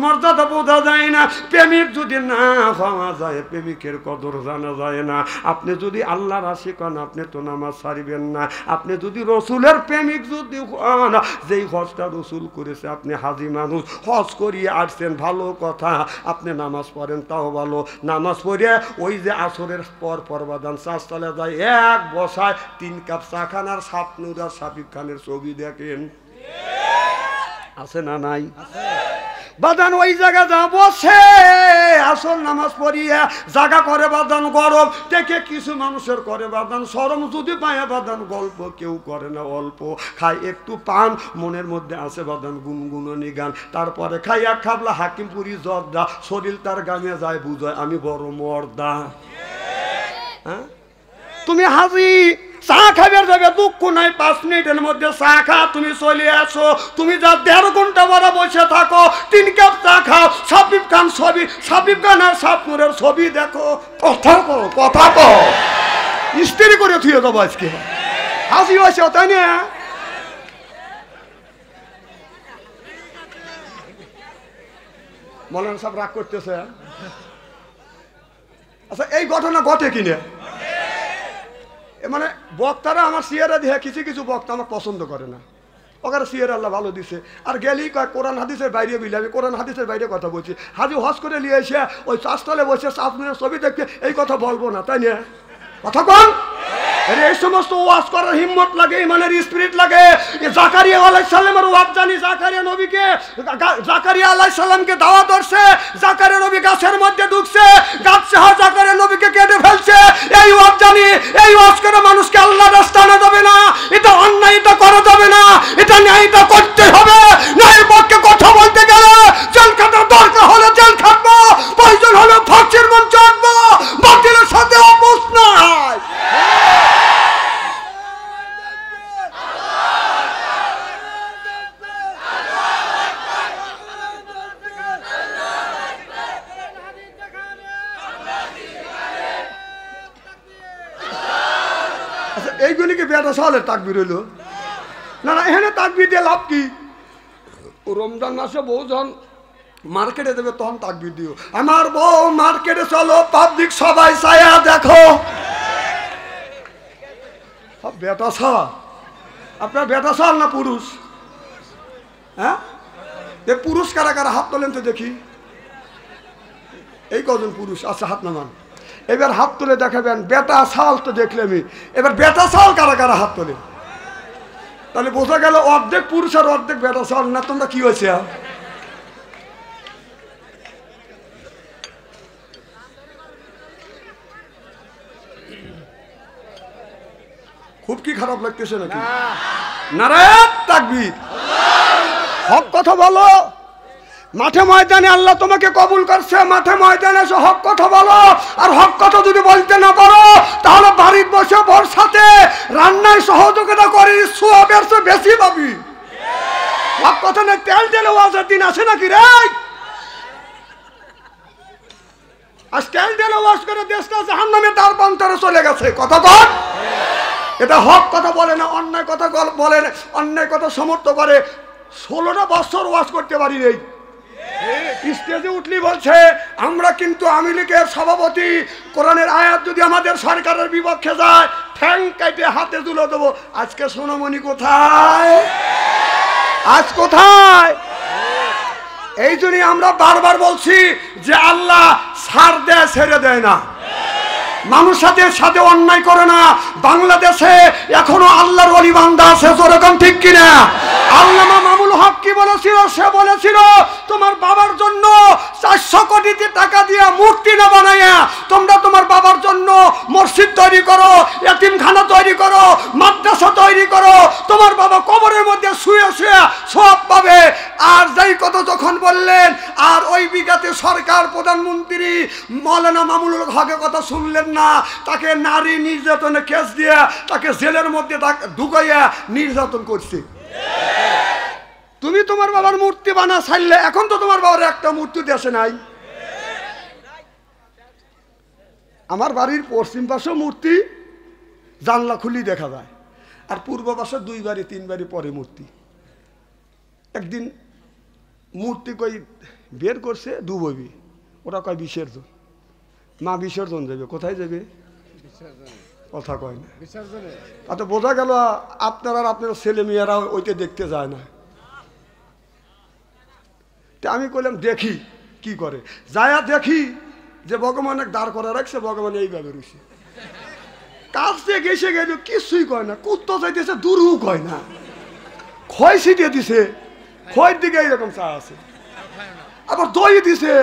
মর্যাদা বোঝা যায় না, প্রেমিক যদি না হওয়া যায় প্রেমিকের কদর জানা যায় না। আপনি যদি আল্লাহর আশিক হন, আপনি তো নামাজ ছাড়িবেন না। আপনি যদি রসুলের প্রেমিক যদি হন, যেই হজটা রসুল করেছে, আপনি হাজি মানুষ হজ করিয়ে আসছেন, ভালো কথা, আপনি নামাজ পড়েন তাও ভালো, নামাজ পড়ে ওই যে আসরের পর পরবাদান চাষতলে যায়, এক বসায় 3 কাপ চা খান আর শাপনুর আর শাকিব খানের ছবি দেখেন, আছে না নাই? বাদান ওই জায়গা যা বসে আসল নামাজ পড়িয়া জায়গা করে বাদান গরম দেখে কিছু মানুষের করে বাদান শরম, যদি পায় বাদান গল্প, কেউ করে না অল্প, খায় একটু পান, মনের মধ্যে আছে বাদান গুনগুননি গান, তারপরে খাই এক খাবলা হাকিমপুরি জর্দা, শরীর তার গামে যায় বুঝায় আমি বড় মর্দা। হ্যাঁ, তুমি হাজি চা খাবার যাবে, দুঃখ নাই, 5 মিনিটের মধ্যে চা খা, তুমি চলে আসো, তুমি যা 1.5 ঘন্টা বড় বসে থাকো, 3 কাপ চা খাও, শাকিব খান ছবি, শাকিব খান আর শাপনুরের ছবি দেখো, কথা কও, কথা কও, স্ত্রী করে থুয়ে দেবো আজকে, হাসি হয়েছে তাই না? মৌলানা সাহেব রাগ করতেছে। আচ্ছা, এই ঘটনা ঘটে কিনে, মানে বক্তারা আমার সিয়ারা দিয়ে কিছু কিছু বক্তা আমার পছন্দ করে না, ওখানে সিয়ার আল্লাহ ভালো দিছে, আর গেলেই কয় কোরআন হাদিসের বাইরে বিলে, আমি কোরআন হাদিসের বাইরে কথা বলছি, হাজি হজ করে নিয়ে এসে ওই চাষতলে বসে শাপনুরের ছবি দেখতে এই কথা বলবো না, তাই না? কথা কোন এই সমস্ত ওয়াজ করার হিম্মত লাগে, ইমানের স্পিরিট লাগে। জাকারিয়া আলাইহিস সালামের ওয়াজ জানি, জাকারিয়া নবীকে, জাকারিয়া আলাইহিস সালামকে দাওয়াত করছে, জাকারিয়া নবী গাছের মধ্যে ঢুকছে, গাছ সহ জাকারিয়া নবীকে কেটে ফেলছে, এই ওয়াজ জানি। এই ওয়াজ করে মানুষকে আল্লাহর রাস্তায় আনা যাবে না, এটা অন্যায়, এটা করা যাবে না, এটা ন্যায়, এটা করতে হবে। ন্যায়ের পক্ষে কথা বলতে গেলে জেল খাটার দরকার হলে জেল খাটবো, প্রয়োজন হলে ফাঁসির মঞ্চে আনবো, বাতিলের সাথে আপোষ নাই। এইগুলি কি বেটা সালের তাকবির হইল? না না, এখানে তাকবির দিয়ে লাভ কি? রমজান মাসে বউ যখন মার্কেটে দেবে তখন তাকবির দিও, আমার বউ মার্কেটে চলো, পাবলিক সবাই ছায়া দেখো। বেটা সাল, আপনার বেটা সাল না পুরুষ? হ্যাঁ, পুরুষ কারা কারা হাত তোলেন তো দেখি। এই কজন পুরুষ? আচ্ছা, হাত নামান, এবার হাত তুলে দেখাবেন। বেটা সাল তো দেখলে আমি, এবার বেটা সাল কারা কারা হাত তোলে? তাহলে বোঝা গেল অর্ধেক পুরুষ আর অর্ধেক বেটা সাল। না তোমরা কি হয়েছে? খুব কি খারাপ লাগতেছে নাকি? নারে তাকবীর, হক কথা বলো। মাঠে ময়দানে আল্লাহ তোমাকে কবুল করছে, মাঠে ময়দানে এসে হক কথা বলো। আর হক কথা যদি বলতে না পারো তাহলে বাড়ির বসে বর্ষাতে রান্নায় সহযোগিতা করে সোয়াবের চেয়ে বেশি পাবি। হক কথা না, তেল তেলে ওয়াজের দিন আসে নাকি রে? আর তেল তেলে ওয়াজ করে দেশটা জাহান্নামে তার প্রান্তরে চলে গেছে। কথা কর, এটা হক কথা বলে না, অন্যায় কথা বলে না, অন্যায় কথা সমর্থন করে। 16টা বছর ওয়াজ করতে পারি নেই, স্টেজে উঠলি বলছে আমরা কিন্তু আওয়ামী লীগের সভাপতি, কোরআনের আয়াত যদি আমাদের সরকারের বিপক্ষে যায় ঠ্যাং কাটে হাতে তুলে দেবো। আজকে সোনামণি কোথায়? আজ কোথায়? এই জন্যই আমরা বারবার বলছি যে আল্লাহ ছাড় দেয়, ছেড়ে দেয় না, মানুষের সাথে অন্যায় করে না। বাংলাদেশে এখনো আল্লাহর ওলি বান্দা আছে, যেরকম ঠিক কিনা? আল্লামা মামুল হক কি বলেছিল? সে বলেছিল তোমার বাবার জন্য 400 কোটি টাকা দিয়ে মূর্তি না বানাইয়া তোমরা তোমার বাবার জন্য মসজিদ তৈরি করো, এতিমখানা তৈরি করো, মাদ্রাসা তৈরি করো, তোমার বাবা কবরের মধ্যে শুয়ে শুয়ে সব পাবে। আর যেই কথা যখন বললেন, আর ওই বিঘাতে সরকার প্রধানমন্ত্রী মৌলানা মামুল হকের কথা শুনলেন না, তাকে নারী নির্যাতনে কেস দিয়ে তাকে জেলের মধ্যে ঢুকাইয়া নির্যাতন করছে। তুমি তোমার বাবার মূর্তি বানা ছাড়লে, এখন তো তোমার বাবার একটা মূর্তি দেশে নাই। আমার বাড়ির পশ্চিম পাশে মূর্তি জানলা খুলি দেখা যায়, আর পূর্ব পাশে 2 বাড়ি 3 বাড়ি পরে মূর্তি। একদিন মূর্তি কই বের করছে ডুববি, ওরা কয় বিসর্জন। মা বিসর্জন যাবে, কোথায় যাবে? কথা কয় না। আচ্ছা, বোঝা গেল আপনারা আর আপনার ছেলে মেয়েরা ওইটা দেখতে যায় না। আমি কইলাম দেখি কি করে, যায়া দেখি যে ভগবান দাঁড় করা রাখছে, ভগবান এইভাবে রয়েছে। কাছে গেছে গেল, কিছুই কয় না, কুত্তো চাইতেছে দূরও কয় না, ক্ষয় ছিটিয়ে দিছে, ক্ষয়ের দিকে এইরকম চা আছে, আবার দই দিছে।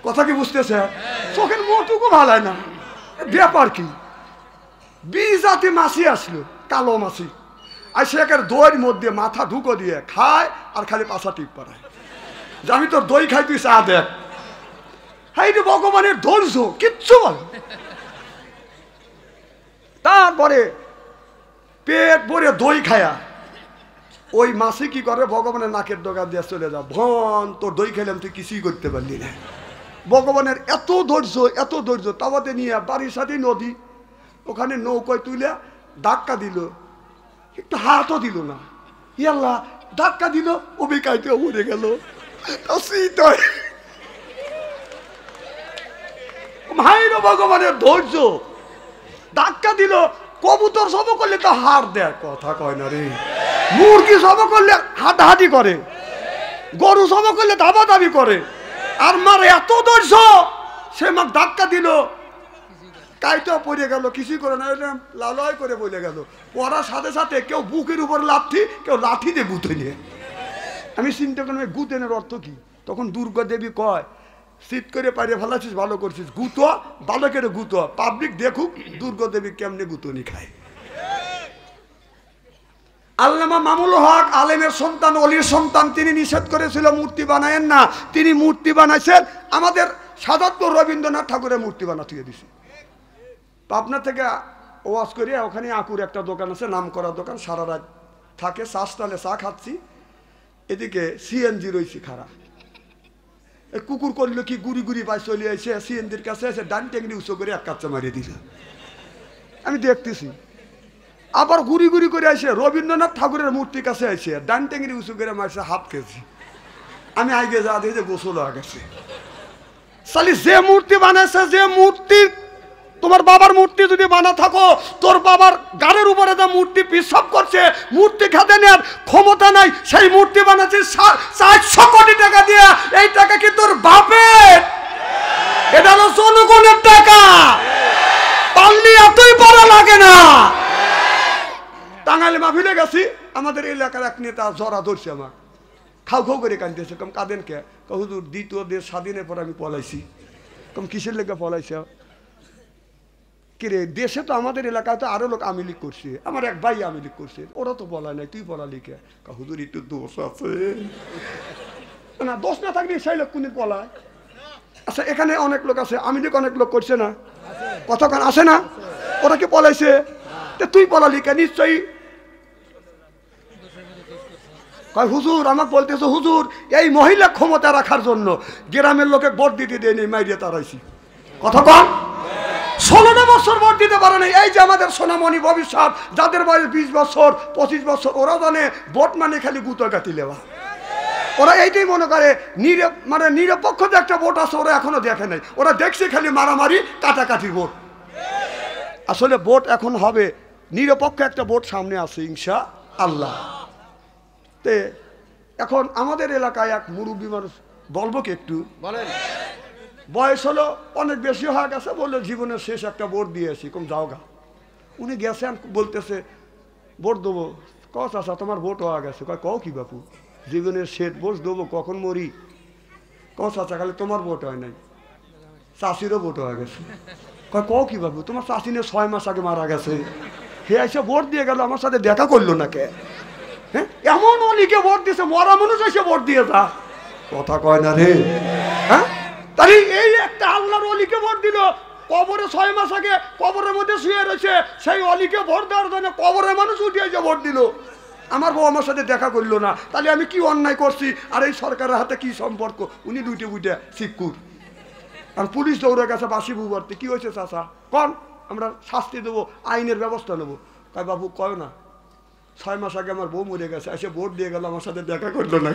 কথা কি বুঝতেছে? চোখের মোটুকু ভালো হয় না। ব্যাপার কি? 20 জাতি মাছি আসলো, কালো মাছি, আর সে একের দইয়ের মধ্যে মাথা ঢুকো দিয়ে খায় আর খালি পাশা টিপ পাড়ায় যে আমি তোর দই খাই, তুই চা দেখ। হাই রে ভগবানের ধৈর্য, কিচ্ছু বলে। তারপরে পেট ভরে দই খায়া ওই মাছি কি করে, ভগবানের নাকের ডগা দিয়ে চলে যা, ভন তোর দই খেলাম, তুই কিছুই করতে পারলি না। ভগবানের এত ধৈর্য, এত ধৈর্য। তাওয়াতে নিয়ে বাড়ির সাথে নদী, ওখানে নৌকায় তুলে ধাক্কা দিল, একটু হাতও দিল না। ইয়াল্লাহ, ধাক্কা দিল, ও বেকাইতে উড়ে গেল। ভাইরো ভগবানের ধৈর্য, ধাক্কা দিল। কবুতর সব করলে তো হার দেয়, কথা কয় না রে। মুরগি সব করলে হাঁটাহাঁটি করে, গরু সব করলে দাবাদাবি করে। আর মার এত ধৈর্য, সে মার ধাক্কা দিল, কাইটা পড়ে গেল, কিছুই করে না, লালয় করে পড়ে গেল। পড়ার সাথে সাথে কেউ বুকের উপর লাঠি, কেউ লাঠি দিয়ে গুঁতে নিয়ে। আমি চিন্তা করলাম গুতেনের অর্থ কি? তখন দুর্গা দেবী কয়, শীত করে পাইরে ভালাছিস, ভালো করছিস, গুতো ভালো করে গুতো, পাবলিক দেখুক দুর্গা দেবী কেমনে গুতনি খায়। আল্লামা মামুল হক আলেমের সন্তান, অলির সন্তান, তিনি নিষেধ করেছিল মূর্তি বানায়েন না। তিনি মূর্তি বানাইছেন, আমাদের সাদাতপুর রবীন্দ্রনাথ ঠাকুরের মূর্তি বানাতে দিয়েছে। পাবনা থেকে ওয়াজ করে ওখানে আকুর একটা দোকান আছে, নাম করা দোকান, সারা রাত থাকে, চাষটালে চা খাচ্ছি, এদিকে সিএনজি রয়েছে খারাপ। কুকুর করলো কি, গুড়ি গুড়ি পাই চলে আসে, সিএনজির কাছে এসে ডান টেঙ্গি উঁচু করে এক কাচ্চা মারিয়ে দিল। আমি দেখতেছি, আবার গুড়ি গুড়ি করে আসে রবীন্দ্রনাথ ঠাকুরের মূর্তির কাছে আসে, ডান টেঙ্গি উঁচু করে মারছে, হাফ কেজি। আমি আগে যা দিয়ে গোসল হয়ে গেছে। সালি যে মূর্তি বানাইছে, যে মূর্তি, তোমার বাবার মূর্তি যদি বানা থাকো, তোর বাবার গাড়ির উপরে যে মূর্তি পিসাব করছে, মূর্তি খাতে নেওয়ার ক্ষমতা নাই, সেই মূর্তি বানাচ্ছে 400 কোটি টাকা দিয়ে। এই টাকা কি তোর বাপের? এটা হলো জনগণের টাকা, পারলি এতই পড়া লাগে না। টাঙ্গাইলে মাহফিলে গেছি, আমাদের এলাকার এক নেতা জরা ধরছে, আমার খাও খাও করে কাঁদতেছে। কম কাঁদেন কে? হুজুর দ্বিতীয় দেশ স্বাধীনের পর আমি পলাইছি। কম কিসের লেগে পলাইছে? কিরে, দেশে তো আমাদের এলাকায় তো আরো লোক আওয়ামী লীগ করছে, আমার এক ভাই আওয়ামী লীগ করছে, ওরা তো বলা নাই, তুই বলালি কে? হুজুর একটু দোষ আছে। না দোষ না থাকলে সেই লোক কোনদিন পলায়? আচ্ছা এখানে অনেক লোক আছে, আমি লিখ অনেক লোক করছে না, কতক্ষণ আসে না, ওরা কি পলাইছে? তুই পলালি কে? নিশ্চয়ই কয় হুজুর আমাকে বলতেছে, হুজুর এই মহিলা ক্ষমতা রাখার জন্য গ্রামের লোকে ভোট দিতে দেয়নি, মাইরিয়ে তারাইছি। কথা কন, 16টা বছর ভোট দিতে পারে না। এই যে আমাদের সোনামণি ভবিষ্যৎ, যাদের বয়স 20 বছর 25 বছর, ওরা জানে ভোট মানে খালি গুতো গাতি লেওয়া। ওরা এইটাই মনে করে মানে নিরপেক্ষ যে একটা ভোট আছে ওরা এখনো দেখে নাই, ওরা দেখছে খালি মারামারি কাটাকাটির ভোট। আসলে ভোট এখন হবে, নিরপেক্ষ একটা ভোট সামনে আছে ইনশাআল্লাহ। তে এখন আমাদের এলাকায় এক মুরব্বী মানুষ, বলবো কি একটু বলেন, বয়স হলো অনেক বেশি হয়ে গেছে, বললো জীবনের শেষ একটা ভোট দিয়েছি, কম যাও গা। উনি গেছেন, বলতেছে ভোট দেবো। কস আচ্ছা তোমার ভোট হয়ে গেছে? কয় কও কি বাপু, জীবনের শেষ ভোট দেবো, কখন মরি? কস আচ্ছা খালি তোমার ভোট হয় নাই, চাষিরও ভোট হয়ে গেছে। কয় কও কি বাবু, তোমার চাষি নিয়ে 6 মাস আগে মারা গেছে, হে এসে ভোট দিয়ে গেল, আমার সাথে দেখা করলো না কে? হ্যাঁ, এমন অলিকে ভোট দিয়েছে, মরা মানুষ এসে ভোট দিয়ে যা, কথা কয় না রে। হ্যাঁ, তাহলে এই একটা আল্লাহর অলিকে ভোট দিল, কবরে 6 মাস আগে কবরের মধ্যে শুয়ে রয়েছে, সেই অলিকে ভোট দেওয়ার জন্য কবরের মানুষ উঠে এসে ভোট দিল। আমার বউ আমার সাথে দেখা করলো না, তাহলে আমি কি অন্যায় করছি? আর এই সরকারের হাতে কি সম্পর্ক? উনি দুইটে বুইটে শিবকুর, আর পুলিশ দৌড়ে গেছে বাসি বুবারতে। কি হয়েছে চাচা? কন আমরা শাস্তি দেবো, আইনের ব্যবস্থা নেবো। কয় বাবু কয় না, 6 মাস আগে আমার বউ মরে গেছে, এসে ভোট দিয়ে গেল, আমার সাথে দেখা করলো না।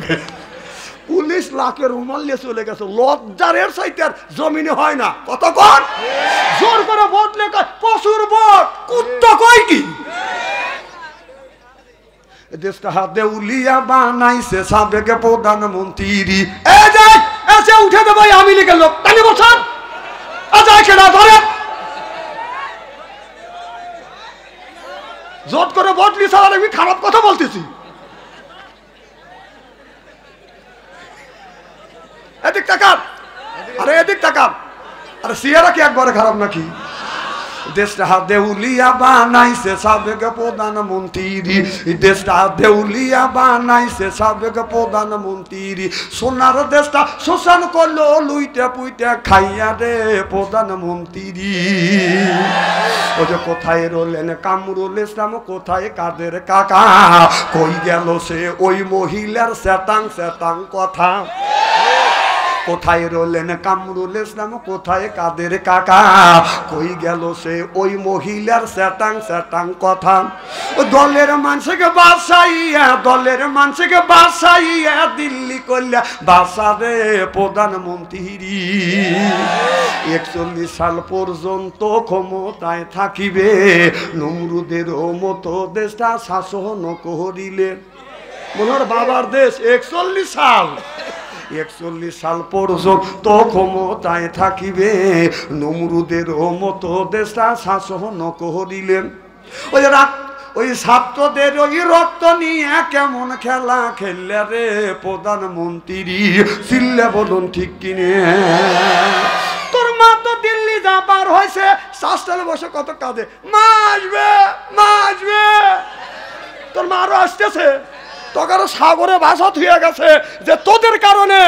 পুলিশ লাখের রুমাল নিয়ে চলে গেছে, লজ্জারের চাইতে আর জমিনে হয় না। কতক্ষণ জোর করে ভোট লেখা, পশুর ভোট, কুত্তা কয় কি? দেশটা হাতে উলিয়া বানাইছে সাবেক প্রধানমন্ত্রী। এসে উঠে দেবো আমি লিখে লোক টানি বছর সেটা ধরে জোট করে ভোট লিস, আমি খারাপ কথা বলতেছি? এদিক টাকার, আরে এদিক টাকার, আরে সিয়ারা কি একবারে খারাপ নাকি? দেশটা দেউলিয়া বানাইছে সাবেক প্রধানমন্ত্রী, দেশটা দেউলিয়া বানাইছে সাবেক প্রধানমন্ত্রী, সোনার দেশটা শোষণ করলো লুইটা পুইটা খাইয়া রে প্রধানমন্ত্রী। ও যে কোথায় রলেন কামরুল ইসলাম, কোথায় কাদের কাকা, কই গেল সে ওই মহিলার শ্বেতাং শ্বেতাং কথা? কোথায় রলেন কামরুল ইসলাম, কোথায় কাদের কাকা, কই গেল সে ওই মহিলার শ্বেতাং শ্বেতাং কথা? দলের মানুষকে বাসাইয়া, দলের মানুষকে বাসাইয়া দিল্লি করলে বাসারে প্রধানমন্ত্রী। 41 সাল পর্যন্ত ক্ষমতায় থাকিবে, নমরুদের মতো দেশটা শাসন করিলে। মনোহর বাবার দেশ 41 সাল, 41 সাল পর্যন্ত ক্ষমতায় থাকিবে, নমরুদের মতো দেশটা শাসন করিলেন। ওই ছাত্রদের ওই রক্ত নিয়ে কেমন খেলা খেললে রে প্রধানমন্ত্রী, চিল্লে বলুন ঠিক কিনে? তোর মা তো দিল্লি যাবার হয়েছে, শাসনে বসে কত কাঁদে, মা আসবে মা আসবে। তোর মা আরো আসতেছে, তোর সাগরে ভাষা থুয়ে গেছে যে তোদের কারণে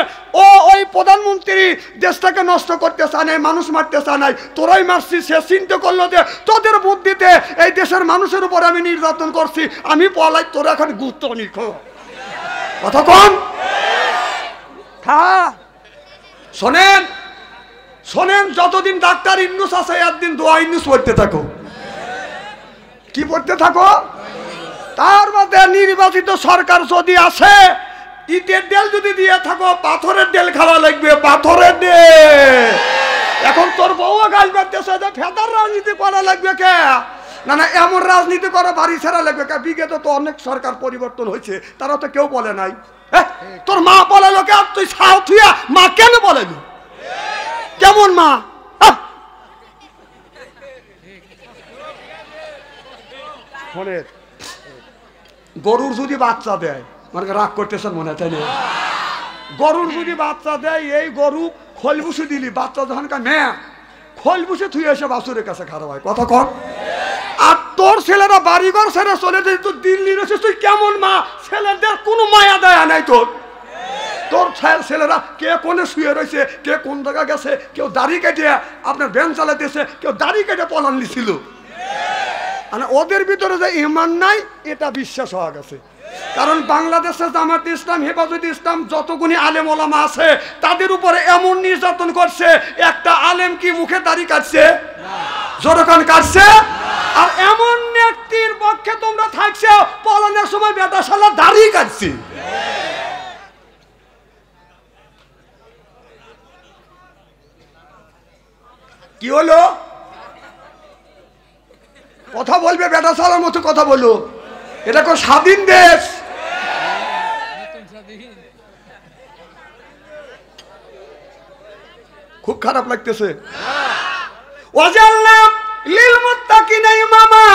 ও ওই প্রধানমন্ত্রী দেশটাকে নষ্ট করতে চায় নাই, মানুষ মারতে চায় নাই, তোরাই মারছিস। সে চিন্তা করলো যে তোদের বুদ্ধিতে এই দেশের মানুষের উপর আমি নির্যাতন করছি, আমি পলাই, তোরা এখন গুরুত্ব নিখো। কথা কম শোনেন, শোনেন, যতদিন ডাক্তার ইন্নুস আছে একদিন দোয়া ইন্নুস পড়তে থাকো। কি পড়তে থাকো? তার মধ্যে নির্বাচিত সরকার যদি আসে, ইটের ডেল যদি দিয়ে থাকো, পাথরের ডেল খাওয়া লাগবে, পাথরের ডেল। এখন তোর বউ গাছ বাড়তেছে যে ফেদার রাজনীতি করা লাগবে কে? না না, এমন রাজনীতি করা বাড়ি ছাড়া লাগবে কে? বিগত তো অনেক সরকার পরিবর্তন হয়েছে, তারা তো কেউ বলে নাই। তোর মা বলে লোকে, আর তুই সাউ থুয়া মা কেন বলেনি? কেমন মা? গরুর যদি বাচ্চা দেয়, মানে রাগ করতেছেন মনে হয়, তাই না? গরুর যদি বাচ্চা দেয়, এই গরু খোল বুসে দিলি, বাচ্চা যখন মেয়ে খোল বুসে থুয়ে এসে বাসুরের কাছে খারাপ হয়। কথা কর। আর তোর ছেলেরা বাড়িঘর ছেড়ে চলে যায়, তুই দিল্লি রয়েছিস, তুই কেমন মা? ছেলেদের কোনো মায়া দয়া নাই তোর। তোর ছেলেরা কে কোনে শুয়ে রয়েছে, কে কোন জায়গা গেছে, কেউ দাড়ি কেটে আপনার ভ্যান চালাতেছে, কেউ দাড়ি কেটে পলান নিছিল। মানে ওদের ভিতরে যে ইমান নাই এটা বিশ্বাস হওয়া গেছে। কারণ বাংলাদেশে জামাত ইসলাম, হেফাজত ইসলাম যতগুলি আলেম ওলামা আছে তাদের উপরে এমন নির্যাতন করছে, একটা আলেম কি মুখে দাড়ি কাটছে? জোরকান কাটছে? আর এমন ব্যক্তির পক্ষে তোমরা থাকছে পলানের সময় বেদাশালা দাড়ি কাটছে। কি হলো? কথা বলবে বেদাশালার মতো কথা বলো। এটা কোন স্বাধীন দেশ? খুব খারাপ লাগতেছে। ওয়াজাল্লাহ লিল মুত্তাকিনা ইমামা,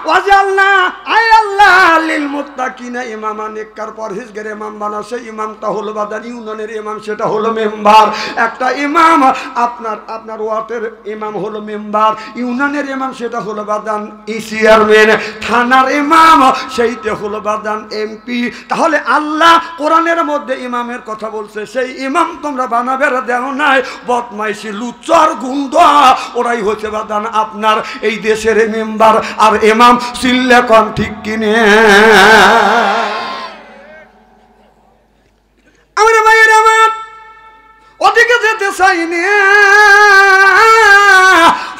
ওয়াজাল্লাহ আয় আল্লাহ লিল মুত্তাকিনা ইমামা, নেককার পরহেজগার ইমাম বানাসে। ইমামটা হলো বাদান ইউনিয়নের ইমাম, সেটা হলো মেম্বার। একটা ইমাম আপনার ওয়ার্ডের ইমাম হলো মেম্বার, ইউনিয়নের ইমাম সেটা হলো বাদান চেয়ারম্যান, থানার ইমাম সেইটা হলো বাদান এমপি। তাহলে আল্লাহ কোরআনের মধ্যে ইমামের কথা বলছে, সেই ইমাম তোমরা বানাবে দেও নাই। বদমাইশি লুচ্চর গুন্ডা ওরাই হচ্ছে বাদান আপনার এই দেশের মেম্বার আর ইমাম। সিল্লে কোন ঠিক কিনে? আমরা ভাইয়ের আমার ওদিকে যেতে চাই না।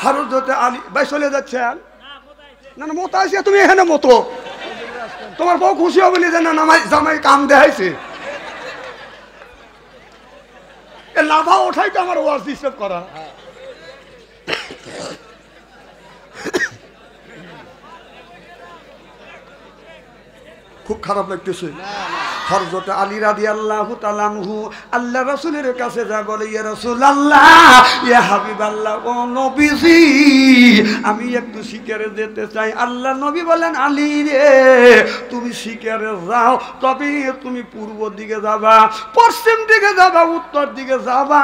হযরত আলী ভাই চলে যাচ্ছেন? না না, মতো আছে তুমি এখানে মতো। তোমার বউ খুশি হবে যে না জামাই কাম দেখাইছে। লাভা ওঠাই তো আমার ওয়াজ ডিস্টার্ব করা। খুব খারাপ লাগতেছে। হযরত আলী রাদিয়াল্লাহু তাআলা আনহু আল্লাহ রাসূলের কাছে যা বলে, ইয়া রাসূলুল্লাহ, ইয়া হাবিবাল্লাহ, ও নবীজি আমি একটু শিকারে যেতে চাই। আল্লাহ নবী বলেন, আলী রে তুমি শিকারে যাও, তবে তুমি পূর্ব দিকে যাবা, পশ্চিম দিকে যাবা, উত্তর দিকে যাবা,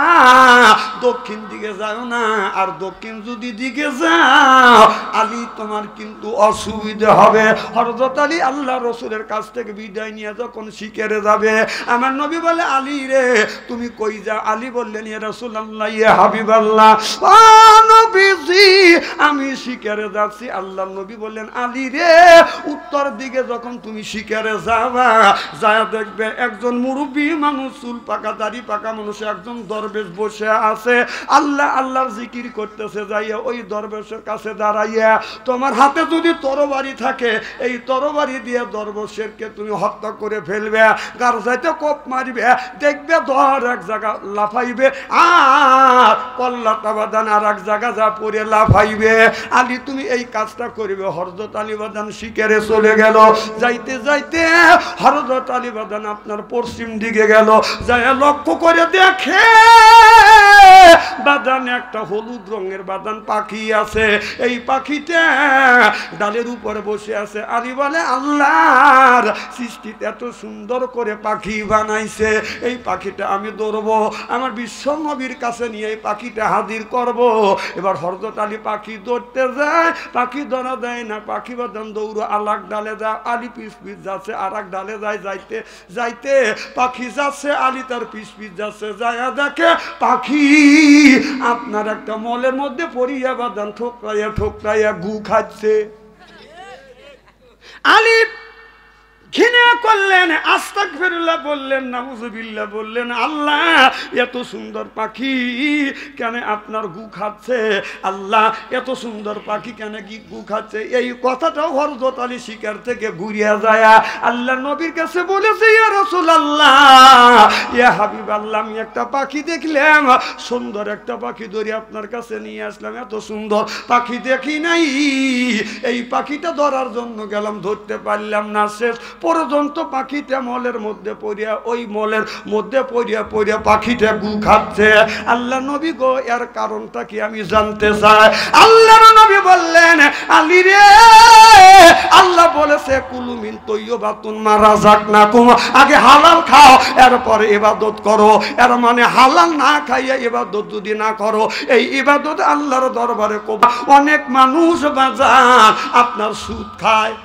দক্ষিণ দিকে যাও না। আর দক্ষিণ যদি দিকে যাও আলী তোমার কিন্তু অসুবিধা হবে। হযরত আলী আল্লাহ রাসূলের কাছ থেকে বিদায় নিয়ে যখন শিকারে যাবে, আমার নবী বলে, আলী রে তুমি কই যাও? আলী বললেন, ইয়া রাসূলুল্লাহ, ইয়া হাবিবাল্লাহ, ও নবীজি আমি শিকারে যাচ্ছি। আল্লাহ নবী বললেন, আলী রে উত্তর দিকে যখন তুমি শিকারে যাবা, যায় দেখবে একজন মুরব্বী মানুষ, চুল পাকা দাড়ি পাকা মানুষ, একজন দরবেশ বসে আছে, আল্লাহ আল্লাহর জিকির করতেছে। যাইয়া ওই দরবেশের কাছে দাঁড়াইয়া তোমার হাতে যদি তরবারি থাকে, এই তরবারি দিয়ে দরবেশকে তুমি হত্যা করে ফেলবে, গার যাইতে কোপ মারবে, দেখবে ধর এক জায়গা লাফাইবে আর কল্লাটা বাদান আর এক জায়গা যা পরে লাফাইবে। আলী তুমি এই কাজটা করবে। হযরত আলী বাদান শিকারে চলে গেল। যাইতে যাইতে হযরত আলী বাদান আপনার পশ্চিম দিকে গেল, যাই লক্ষ্য করে দেখে বাদান একটা হলুদ রঙের বাদান পাখি আছে। এই পাখিটা ডালের উপরে বসে আছে। আলী বলে, আল্লাহর সৃষ্টিতে এত সুন্দর করে পাখি বানাইছে, এই পাখিটা আমি ধরবো, আমার বিশ্ব নবীর কাছে নিয়ে এই পাখিটা হাজির করব। এবার হযরত আলী পাখি ধরতে যায়, পাখি ধরা দেয় না, পাখি বাদান দৌড় আলাক ডালে যায়, আলী পিস পিস যাচ্ছে, আর এক ডালে যায়। যাইতে যাইতে পাখি যাচ্ছে, আলী তার পিস পিস যাচ্ছে। যায় দেখে পাখি আপনার একটা মলের মধ্যে পড়িয়া বাদান ঠোকরাইয়া ঠোকরাইয়া গু খাচ্ছে। আলী ঘৃণা করলেন, আস্তাগফিরুল্লাহ বললেন, নাউযুবিল্লাহ বললেন, আল্লাহ এত সুন্দর পাখি কেন আপনার গু খাচ্ছে? আল্লাহ এত সুন্দর পাখি কেন কি গু খাচ্ছে? এই কথাটাও হযরত আলী শিকার থেকে ঘুরিয়া যায় আল্লাহ নবীর কাছে বলেছে, ইয়া রাসূলুল্লাহ, ইয়া হাবিবাল্লাহ, আমি একটা পাখি দেখলাম, সুন্দর একটা পাখি ধরে আপনার কাছে নিয়ে আসলাম। এত সুন্দর পাখি দেখি নাই, এই পাখিটা ধরার জন্য গেলাম, ধরতে পারলাম না। শেষ পর্যন্ত পাখিটা মলের মধ্যে পড়িয়া, ওই মলের মধ্যে পড়িয়া পড়িয়া পাখিটা গু খাচ্ছে। আল্লাহ নবী গো, এর কারণটা কি আমি জানতে চাই। আল্লাহর নবী বললেন, আলী রে আল্লাহ বলেছে, কুলু মিন তাইয়্যিবাতুন মা রাযাকনাকুম, আগে হালাল খাও এরপরে ইবাদত করো। এর মানে হালাল না খাইয়া ইবাদত যদি না করো, এই ইবাদত আল্লাহর দরবারে কবুল। অনেক মানুষ বাজার আপনার সুদ খায়,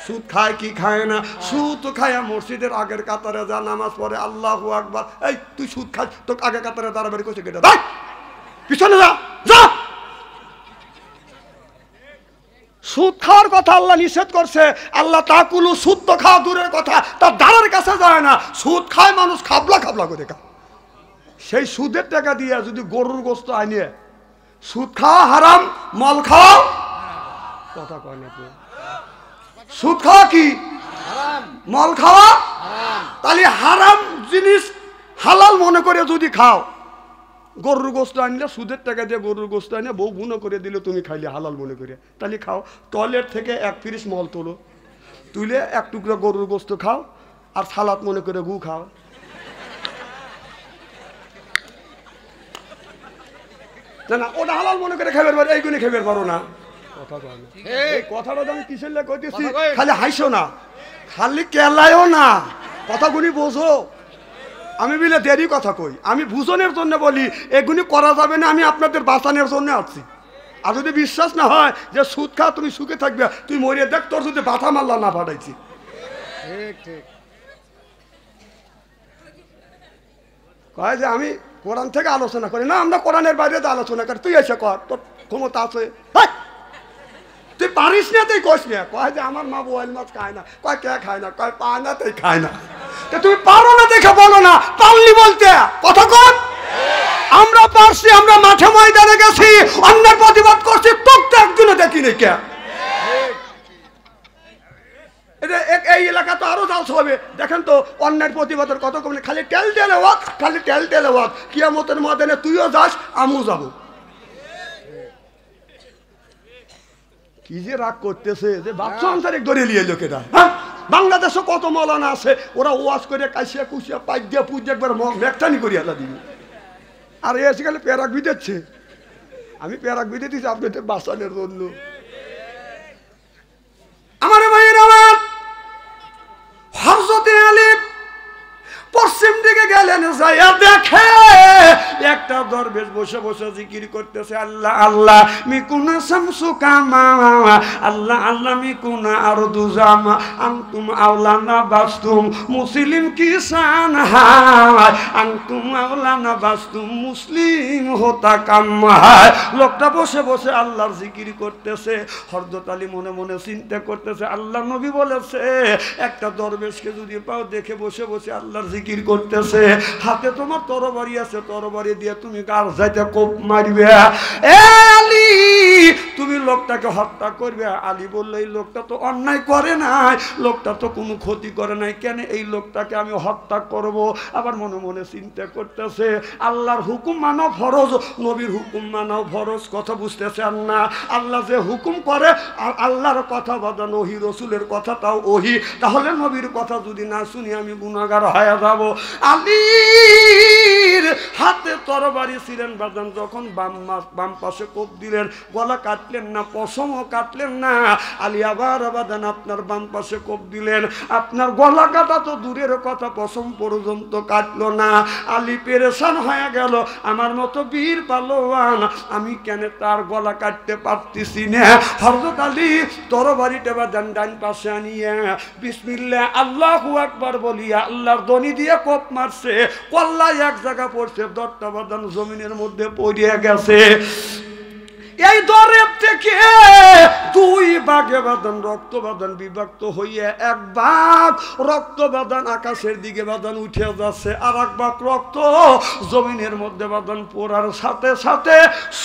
সুদ খায় কি খায় না? সুদ খায় মসজিদের আগের কাতারে যা নামাজ পড়ে আল্লাহু আকবার। এই তুই সুদ খাস, তো আগে কাতারে দাঁড়াবাড়ি করছে কেটে ভাই পিছনে যা যা। সুদ খাওয়ার কথা আল্লাহ নিষেধ করছে। আল্লাহ তাকুলু, সুদ তো খাওয়া দূরের কথা, তার দ্বারের কাছে যায় না। সুদ খায় মানুষ খাবলা খাবলা করে খায়। সেই সুদের টাকা দিয়ে যদি গরুর গোস্ত আনিয়ে, সুদ খাওয়া হারাম, মল খাওয়া কথা কয় না। সুদ খাওয়া কি? মল খাওয়া। তাহলে হারাম জিনিস হালাল মনে করে যদি খাও, গরুর গোস্ত আনলে সুদের টাকা দিয়ে গরুর গোস্ত আনিয়ে বউ গুণ করে দিলে তুমি খাইলে হালাল মনে করে, তাহলে খাও। টয়লেট থেকে 1 পিস মল তোলো, তুলে 1 টুকরা গরুর গোস্ত খাও, আর সালাদ মনে করে গু খাও। না ওটা হালাল মনে করে খাইবার পারো, এইগুলি খাইবার পারো না। এই কথাটা আমি কিসের লেগে কইতেছি, খালি হাইসো না, খালি কেলায়ও না, কথাগুলি বোঝো। আমি বলে দেরি কথা কই, আমি বুঝনের জন্য বলি, এগুলি করা যাবে না, আমি আপনাদের বাঁচানোর জন্য আসছি। আর যদি বিশ্বাস না হয় যে সুদ খা তুমি সুখে থাকবে, তুই মরিয়ে দেখ তোর যদি বাথা মাল্লা না ফাটাইছি। কয় যে আমি কোরআন থেকে আলোচনা করি না, আমরা কোরআনের বাইরে আলোচনা করি, তুই এসে কর, তোর ক্ষমতা আছে, তুই পারিস না তুই কইস না। কয় যে আমার মা বোয়াল মাছ খায় না, কয় কে খায় না, কয় পায় না তাই খায় না। তুমি পারো না দেখে বলো না, পারলি বলতে কথা কর। আমরা পারছি, আমরা মাঠে ময়দানে গেছি, অন্যের প্রতিবাদ করছি, তোকে একদিনও দেখিনি কে। এই এলাকা তো আরো জালস হবে, দেখেন তো অন্যের প্রতিবাদের কত কম, খালি টেল টেলে ওয়াক, খালি টেল টেলে ওয়াক। কিয়ামতের ময়দানে তুইও যাস, আমিও যাবো। কি যে রাগ করতেছে যে বাচ্চা আন্তরিক ধরে নিয়ে লোকেরা। হ্যাঁ, বাংলাদেশে কত মৌলানা আছে, ওরা ওয়াজ করে কাশিয়া কুশিয়া পাইপ দিয়ে পুজ একবার মেকটানি করি আলা দিবি। আর এসে গেলে প্যারাক বিদেছে, আমি প্যারাক বিদে দিচ্ছি আপনাদের বাঁচানোর জন্য। আমার ভাইয়ের আমার হযরত আলী পশ্চিম দিকে গেলেন, যাইয়া দেখে একটা দরবেশ বসে বসে জিকির করতেছে, আল্লাহ আল্লাহ মিকুনা শামসু কামা, আল্লাহ আল্লাহ মিকুনা আরদু জামা, আনতুম আওলানা বাস্তুম মুসলিম কিসান হায়, আনতুম আওলানা বাস্তুম মুসলিম হোতা কাম হায়। লোকটা বসে বসে আল্লাহর জিকির করতেছে। হযরত আলী মনে মনে চিন্তা করতেছে, আল্লাহ নবী বলেছে একটা দরবেশকে যদি পাও দেখে বসে বসে আল্লাহর জিকির করতেছে, হাতে তোমার তরবারি আছে, তরবারি দিয়ে তুমি কার যাইতে কোপ মারবে। এ আলী, তুমি লোকটাকে হত্যা করবে। আলী বলল, এই লোকটা তো অন্যায় করে নাই, লোকটা তো কোনো ক্ষতি করে নাই, কেন এই লোকটাকে আমি হত্যা করব? আবার মনে মনে চিন্তা করতেছে, আল্লাহর হুকুম মানা ফরজ, নবীর হুকুম মানা ফরজ। কথা বুঝতেছেন না? আল্লাহ যে হুকুম করে, আর আল্লাহর কথা বাদা ওহী, রসুলের কথাটাও ওহী, তাহলে নবীর কথা যদি না শুনি আমি গুনাহগার হয়ে যাব। আলীর হাতে তরবারি ছিলেন বাজান, যখন বাম পাশে কোপ দিলেন, গলা কাটলেন না, পশমও কাটলেন না। আলী আবার বাজান আপনার বাম পাশে কোপ দিলেন, আপনার গলা কাটা তো দূরের কথা, পশম পর্যন্ত কাটলো না। আলী পেরেশান হয়ে গেল, আমার মতো বীর পালোয়ান আমি কেন তার গলা কাটতে পারতেছি না। হযরত আলী তরবারিটা বাজান ডান পাশে আনিয়ে বিসমিল্লাহ আল্লাহু আকবার বলিয়া আল্লাহর ধ্বনি দিয়ে কোপ মারছে, কল্লা এক জায়গা পড়ছে, দরটা বাদান জমিনের মধ্যে পড়িয়া গেছে। এই দরেব থেকে 2 ভাগে বাদান রক্ত বাদান বিভক্ত হইয়া 1 ভাগ রক্ত বাদান আকাশের দিকে বাদান উঠে যাচ্ছে, আর 1 ভাগ রক্ত জমিনের মধ্যে বাদান পড়ার সাথে সাথে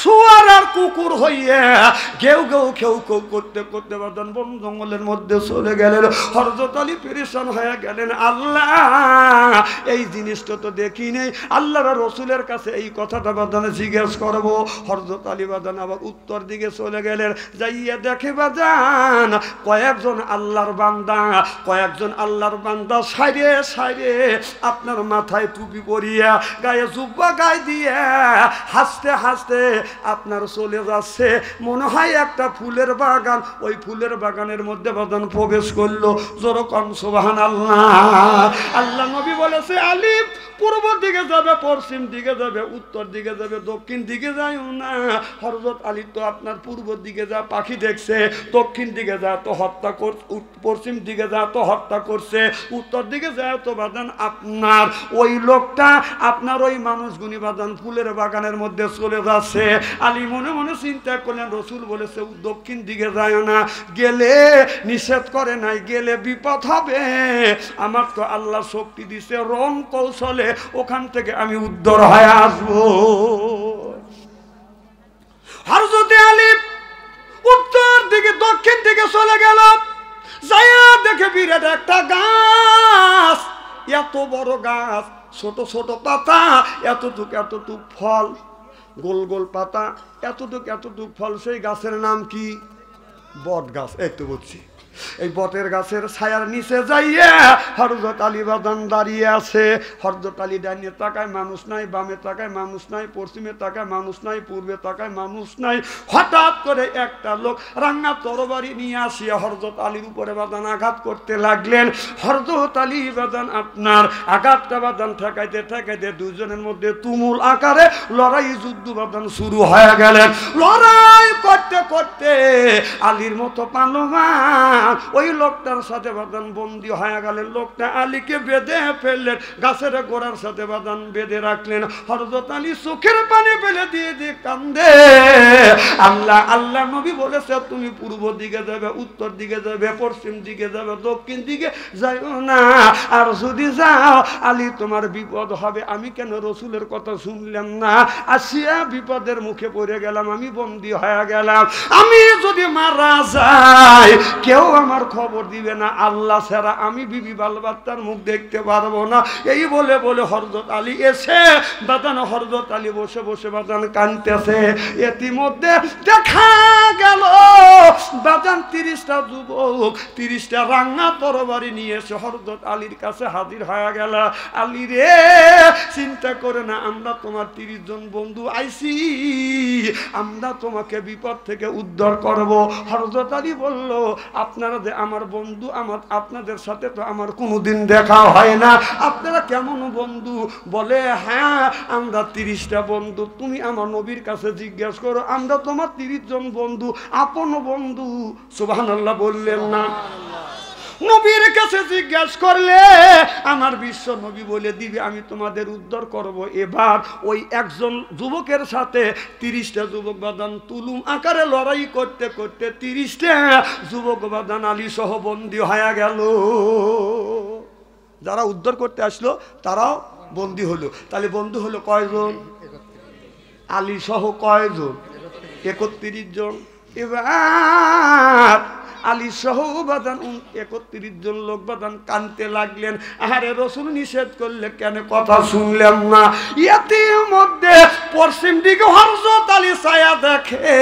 শুয়ার আর কুকুর হইয়া কেউ কেউ কেউ কেউ করতে করতে বাদান বন জঙ্গলের মধ্যে চলে গেলেন। হযরত আলী পেরেশান হয়ে গেলেন, আল্লাহ এই জিনিসটা তো দেখি নেই, আল্লাহর রসুলের কাছে এই কথাটা বাদানে জিজ্ঞেস করবো। হযরত আলী বাদান আবার উত্তর দিকে চলে গেলেন, যাইয়া দেখে বাজান কয়েকজন আল্লাহর বান্দা সাইরে সাইরে আপনার মাথায় টুপি পরিয়া গায়ে জুব্বা গায়ে দিয়ে হাসতে হাসতে আপনার চলে যাচ্ছে। মনে হয় একটা ফুলের বাগান, ওই ফুলের বাগানের মধ্যে বাজান প্রবেশ করলো। যেরকম সুবহানাল্লাহ। আল্লাহ নবী বলেছে, আলী পূর্ব দিকে যাবে, পশ্চিম দিকে যাবে, উত্তর দিকে যাবে, দক্ষিণ দিকে যাইও না। হযরত আলী তো আপনার পূর্ব দিকে যা পাখি দেখছে, দক্ষিণ দিকে যা তো হত্যা করছে, পশ্চিম দিকে যা তো হত্যা করছে, উত্তর দিকে যা তো বাদান আপনার ওই লোকটা, আপনার ওই মানুষগুনি বাদান ফুলের বাগানের মধ্যে চলে যাচ্ছে। আলী মনে মনে চিন্তা করলেন, রসুল বলেছে দক্ষিণ দিকে যায় না, গেলে নিষেধ করে নাই, গেলে বিপদ হবে। আমার তো আল্লাহ শক্তি দিছে, রং কৌশলে ওখান থেকে আমি উদ্ধার হয়ে আসবো। হযরত আলী উত্তর দিকে দক্ষিণ দিকে চলে গেল, যাইয়া দেখে বিরাট একটা গাছ, এত বড় গাছ, ছোট ছোট পাতা, এতটুক এতটুক ফল, গোল গোল পাতা, এতটুক এতটুক ফল। সেই গাছের নাম কি? বট গাছ। এই তো বলছি, এই বটের গাছের ছায়ার নিচে যাইয়া হযরত আলী বাদান দাঁড়িয়ে আছে। হযরত আলী ডাইনে তাকায় মানুষ নাই, বামে তাকায় মানুষ নাই, পশ্চিমে তাকায় মানুষ নাই, পূর্বে তাকায় মানুষ নাই। হঠাৎ করে একটা লোক রাঙা তরবারি নিয়ে আসিয়া হযরত আলীর উপরে বাদান আঘাত করতে লাগলেন। হযরত আলী বাদান আপনার আঘাতটা বাদান ঠেকাইতে ঠেকাইতে দুজনের মধ্যে তুমুল আকারে লড়াই যুদ্ধ বাদান শুরু হয়ে গেলেন। লড়াই করতে করতে আলীর মতো পালোয়ান ওই লোকটার সাথে বাদান বন্দী হয়ে গেলেন। লোকটা আলীকে বেঁধে ফেললেন, গাছের গোড়ার সাথে বাদান বেঁধে রাখলেন। হযরত আলী চোখের পানি ফেলে দিয়ে দিয়ে কান্দে, আল্লাহ আল্লাহ নবী বলেছে তুমি পূর্ব দিকে যাবে, উত্তর দিকে যাবে, পশ্চিম দিকে যাবে, দক্ষিণ দিকে যাইও না, আর যদি যাও আলী তোমার বিপদ হবে। আমি কেন রসুলের কথা শুনলাম না, আসিয়া বিপদের মুখে পড়ে গেলাম, আমি বন্দী হয়ে গেলাম। আমি যদি মারা যাই কেউ আমার খবর দিবে না, আল্লাহ ছাড়া আমি বিবি বাল বাচ্চার মুখ দেখতে পারবো না। এই বলে বলে হযরত আলী এসে বাদান, হযরত আলী বসে বসে বাদান কাঁদতেছে। ইতিমধ্যে দেখা গেল বাদান 30টা যুবক 30টা রাঙা তরবারি নিয়ে এসে হযরত আলীর কাছে হাজির হয়ে গেল। আলী রে, চিন্তা করে না, আমরা তোমার 30 জন বন্ধু আইছি, আমরা তোমাকে বিপদ থেকে উদ্ধার করব। হযরত আলী বলল, আপনারা যে আমার বন্ধু, আমার আপনাদের সাথে তো আমার কোনোদিন দেখা হয় না, আপনারা কেমন বন্ধু? বলে হ্যাঁ আমরা 30টা বন্ধু। তুমি আমার নবীর কাছে জিজ্ঞাসা করো, আমরা তোমার 30 জন বন্ধু, আপন বন্ধু। সুবহানাল্লাহ বললেন না? নবীর কাছে জিজ্ঞাসা করলে আমার বিশ্ব নবী বলে দিবে আমি তোমাদের উদ্ধার করব। এবার ওই একজন যুবকের সাথে 30টা যুবক বাদান তুলুম আকারে লড়াই করতে করতে 30টা যুবক বাদান আলী সহ বন্দী হয়ে গেল। যারা উদ্ধার করতে আসলো তারাও বন্দী হলো। তাহলে বন্ধু হলো কয়জন? আলী সহ কয়জন? 31 জন। এবার আলী সহ বাদান 31 জন লোক বাদান কানতে লাগলেন। আরে রসুল নিষেধ করলে কেন কথা শুনলাম না? ইতিমধ্যে পশ্চিম দিকে হযরত আলী ছায়া দেখে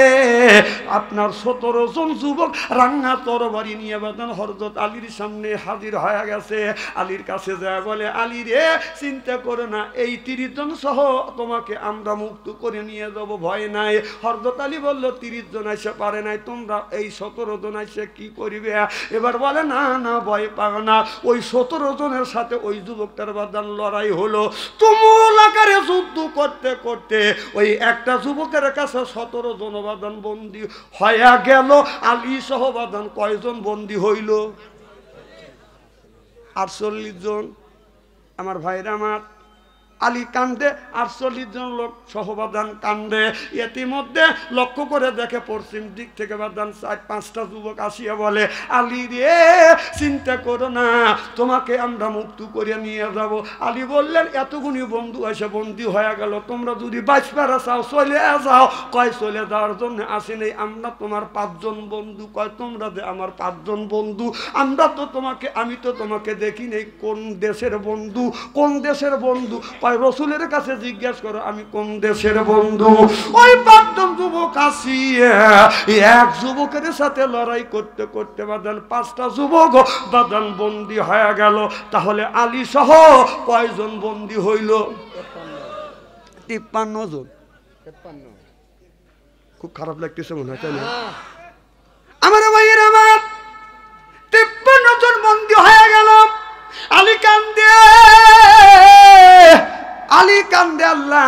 আপনার 17 জন যুবক রাঙা তরবারি নিয়ে বাদান হযরত আলীর সামনে হাজির হয়ে গেছে। আলীর কাছে যায় বলে, আলী রে, চিন্তা করো না, এই 30 জন সহ তোমাকে আমরা মুক্ত করে নিয়ে যাব, ভয় নাই। হযরত আলী বলল, 30 জন এসে পারে নাই, তোমরা এই 17 জন এসে কি করিবে? এবার বলে, না না, ভয় পাও না। ওই 17 জনের সাথে ওই যুবকটার বাদান লড়াই হলো। তুমুল আকারে যুদ্ধ করতে করতে ওই একটা যুবকের কাছে 17 জন বাদান বন্দী হয়ে গেল। আলী সহ বাদান কয়জন বন্দী হইল? 48 জন। আমার ভাইরা আমার, আলী কান্দে, 48 জন লোক সহবাদান কান্দে। ইতিমধ্যে লক্ষ্য করে দেখে পশ্চিম দিক থেকে বাদান 4-5টা যুবক আসিয়া বলে, আলী রে, চিন্তা করো না, তোমাকে আমরা মুক্ত করে নিয়ে যাব। আলী বললেন, এতগুনি বন্ধু এসে বন্দী হয়ে গেল, তোমরা যদি বাঁচপারা চাও চলে যাও। কয় চলে যাওয়ার জন্য আসেনি, আমরা তোমার 5 জন বন্ধু। কয় তোমরা যে আমার 5 জন বন্ধু, আমরা তো তোমাকে, আমি তো তোমাকে দেখি নেই। কোন দেশের বন্ধু? কোন দেশের বন্ধু? রসুলের কাছে জিজ্ঞাসা করো আমি কোন দেশের বন্ধু। ওই 5 জন যুবক আসিয়া এক যুবকের সাথে লড়াই করতে করতে বাদান 5টা যুবক বাদান বন্দী হয়ে গেল। তাহলে আলী সহ কয়জন বন্দী হইল? 53 জন। খুব খারাপ লাগতেছে মনে হয়, তাই না? আমার ভাইয়ের আমার 53 জন বন্দী হয়ে গেল। আলী কান্দে, কান্দে আল্লাহ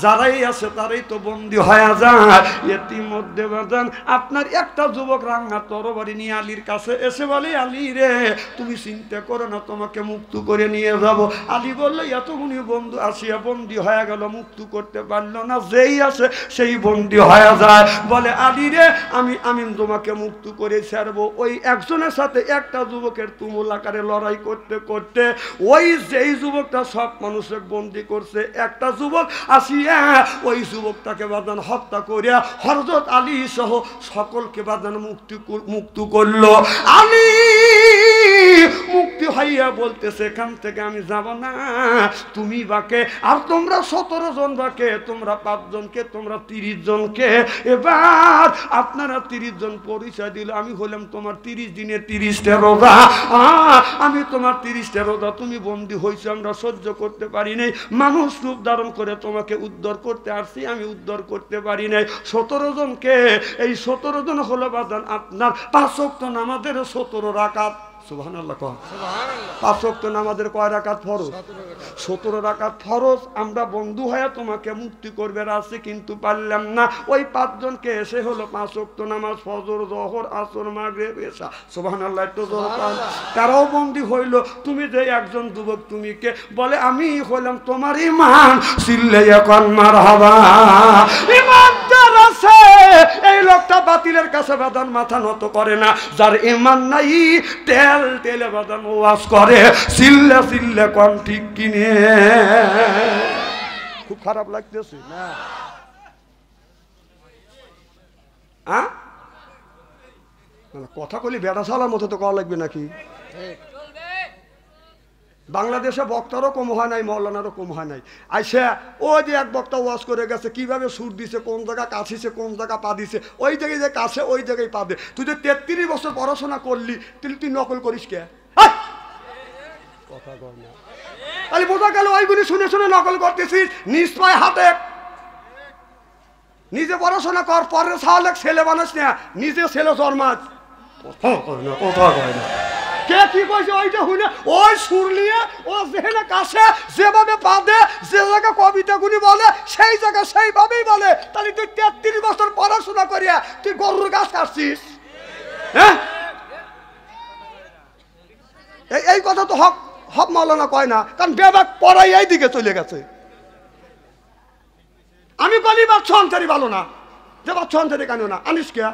যারাই আছে তারাই তো বন্দী হয়ে যায়। ইতিমধ্যে বাজান আপনার একটা যুবক রাঙা তরবারি নিয়ে আলীর কাছে এসে বলে, আলী রে তুমি চিন্তা করো না, তোমাকে মুক্ত করে নিয়ে যাব। আলী বলল, এতগুলি বন্ধু আসিয়া বন্দী হয়ে গেল, মুক্ত করতে পারলো না, যেই আছে সেই বন্দী হয়ে যায়। বলে, আলী রে আমি তোমাকে মুক্ত করে ছাড়বো। ওই একজনের সাথে একটা যুবকের তুমুল আকারে লড়াই করতে করতে ওই যেই যুবকটা সব মানুষের বন্দী করছে, একটা যুবক আসিয়া ওই যুবকটাকে বাদান হত্যা করিয়া হযরত আলী সহ সকলকে বাদান মুক্ত করলো। আলী মুক্তি হইয়া বলতেছে, এখান থেকে আমি যাব না, তুমি বাকে আর তোমরা 17 জন বাকে, তোমরা 5 জনকে, তোমরা 30 জনকে। এবার আপনারা 30 জন পরিচয় দিল, আমি হলাম তোমার 30 দিনের 30টা রোজা, আমি তোমার 30টা রোজা, তুমি বন্দী হয়েছো, আমরা সহ্য করতে পারি নাই, মানুষ রূপ ধারণ করে তোমাকে উদ্ধার করতে আসছি, আমি উদ্ধার করতে পারি নাই। 17 জনকে, এই 17 জন হলো বাদান আপনার 5 ওয়াক্ত নামাজের 17 রাকাত। সুবহানাল্লাহ। 5 ওয়াক্ত নামাজের কয় রাকাত ফরজ? 17 রাকাত ফরজ। আমরা বন্ধু হয়ে তোমাকে মুক্তি করবে রাখছি, কিন্তু পারলাম না। ওই 5 জনকে এসে হলো 5 ওয়াক্ত নামাজ, ফজর, জোহর, আসর, মাগরিব, ইশা। সুবহানাল্লাহ। একটু জোরে কান। তারাও বন্দী হইল। তুমি যে একজন যুবক, তুমি কে? বলে, আমি হইলাম তোমার ইমান। চিল্লাইয়া কোন মারহাবা। ইমানদার আছে এই লোকটা বাতিলের কাছে বাদান মাথা নত করে না। যার ইমান নাই তেলে বাদান ওয়াজ করে, চিল্লা চিল্লা কোন ঠিক কিনে। খুব খারাপ লাগতেছে না? কথা কলি বেড়া চালার মতো তো কওয়া লাগবে নাকি? বাংলাদেশে বক্তারও কম হয় নাই, মৌলানারও কম হয় নাই। আইসা ওই যে এক বক্তা ওয়াজ করে গেছে, কিভাবে সুর দিছে, কোন জায়গা কাছিছে, কোন জায়গা পা দিছে, ওই জায়গায় যে কাছে ওই জায়গায় পা দে। তুই যে 33 বছর পড়াশোনা করলি, তুই নকল করিস কে? কথা কর না। তাহলে বোঝা গেল ওইগুলি শুনে শুনে নকল করতেছিস। নিজ পায়ে হাতে নিজে পড়াশোনা কর, পরের সাহলে ছেলে বানাস না, নিজে ছেলে জন্মাস। কথা কয় না, কথা কয় না। কে কি কইছে ওইটা শুনে ওই সুর নিয়ে ও যেখানে কাছে যেভাবে পাদে, যে জায়গা কবিতাগুলি বলে সেই জায়গা সেইভাবেই বলে। তাহলে তুই 33 বছর পড়াশোনা করিয়া তুই গরুর গাছ কাটছিস? হ্যাঁ, এই কথা তো হক হক মাওলানা কয় না, কারণ বেবাক পড়াই এই দিকে চলে গেছে। আমি বলি বাচ্চা অন্তরি ভালো না, যে বাচ্চা অন্তরি কেন না আনিস কে?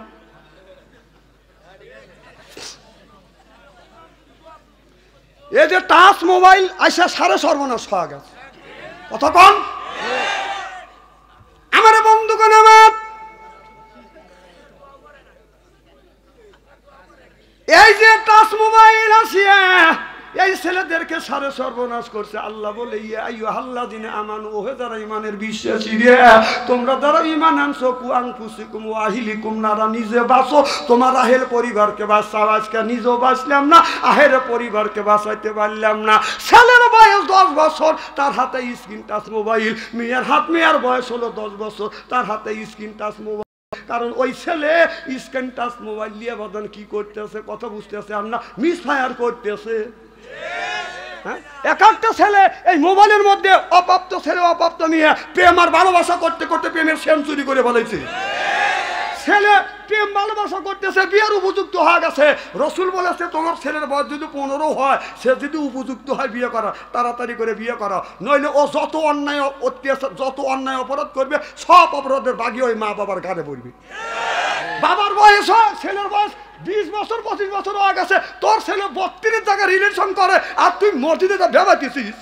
এই যে টাচ মোবাইল আইসা সারে সর্বনাশ হয়ে গেছে। কথা কন আমার বন্ধুগণ, আমার এই যে টাচ মোবাইল আসিয়া এই ছেলেদেরকে সারে সর্বনাশ করছে। আল্লাহ বলে, ইয়া আইয়ুহাল্লাযিনা আমানু, ওহে যারা ঈমানের বিশ্বাসী রে, তোমরা যারা ঈমান আনছো, কু আনফুসিকুম ওয়া আহলিকুম নারা, নিজে বাঁচো, তোমার আহেল পরিবারকে বাঁচাও। আজকে নিজেও বাঁচলাম না, আহের পরিবারকে বাঁচাইতে পারলাম না। ছেলের বয়স 10 বছর, তার হাতে স্ক্রিন টাচ মোবাইল। মেয়ের বয়স হলো 10 বছর, তার হাতে স্ক্রিন টাচ মোবাইল। কারণ ওই ছেলে স্ক্রিন টাচ মোবাইল দিয়ে বাদান কি করতেছে, কথা বুঝতেছে আর না, মিস ফায়ার করতেছে। এক একটা ছেলে এই মোবাইলের মধ্যে, অপ্রাপ্ত ছেলে অপ্রাপ্ত মেয়ে প্রেম আর ভালোবাসা করতে করতে প্রেমের সেঞ্চুরি করে বলেছে। ছেলে প্রেম ভালোবাসা করতেছে, বিয়ের উপযুক্ত হয়ে গেছে। রসুল বলেছে, তোমার ছেলের বয়স যদি 15 হয়, সে যদি উপযুক্ত হয় বিয়ে করা, তাড়াতাড়ি করে বিয়ে করা, নইলে ও যত অন্যায় অত্যাচার, যত অন্যায় অপরাধ করবে, সব অপরাধের বাগিয়ে ওই মা বাবার ঘাড়ে পড়বে। বাবার বয়স হয়, ছেলের বয়স 20 বছর 25 বছর হয়ে গেছে, তোর ছেলে 32 জায়গায় রিলেশন করে, আর তুই মসজিদে যা ভেবাইতেছিস।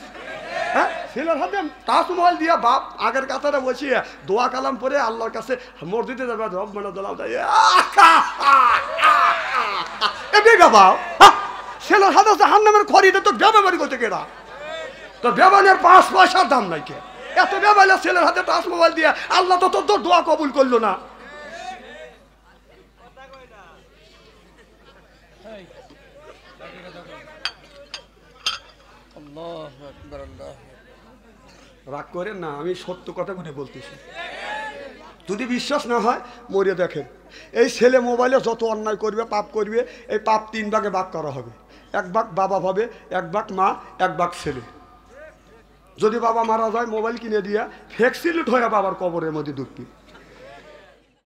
হ্যাঁ, ছেলের হাতে টাচ মোবাইল দিয়া বাপ আগের কাতারে বসিয়ে দোয়া কালাম পরে আল্লাহর কাছে মসজিদে যাবে, রব মানে দোলাও যায়। বাবা ছেলের হাতে জাহান্নামের খড়িতে তো ব্যবহার করতে কেনা, তোর ব্যবহারের 5 পয়সার দাম নাই কে? এত ব্যবহার ছেলের হাতে টাচ মোবাইল দিয়ে আল্লাহ তো তোর দোয়া কবুল করলো না। রাগ করেন না, আমি সত্য কথা গুনে বলতেছি। যদি বিশ্বাস না হয় মরে দেখেন, এই ছেলে মোবাইলে যত অন্যায় করবে, পাপ করবে, এই পাপ 3 ভাগে ভাগ করা হবে। 1 ভাগ বাবা হবে, 1 ভাগ মা, 1 ভাগ ছেলে। যদি বাবা মারা যায় মোবাইল কিনে দিয়া ফ্যাক্সিলিট হয়ে বাবার কবরের মধ্যে ঢুকবি।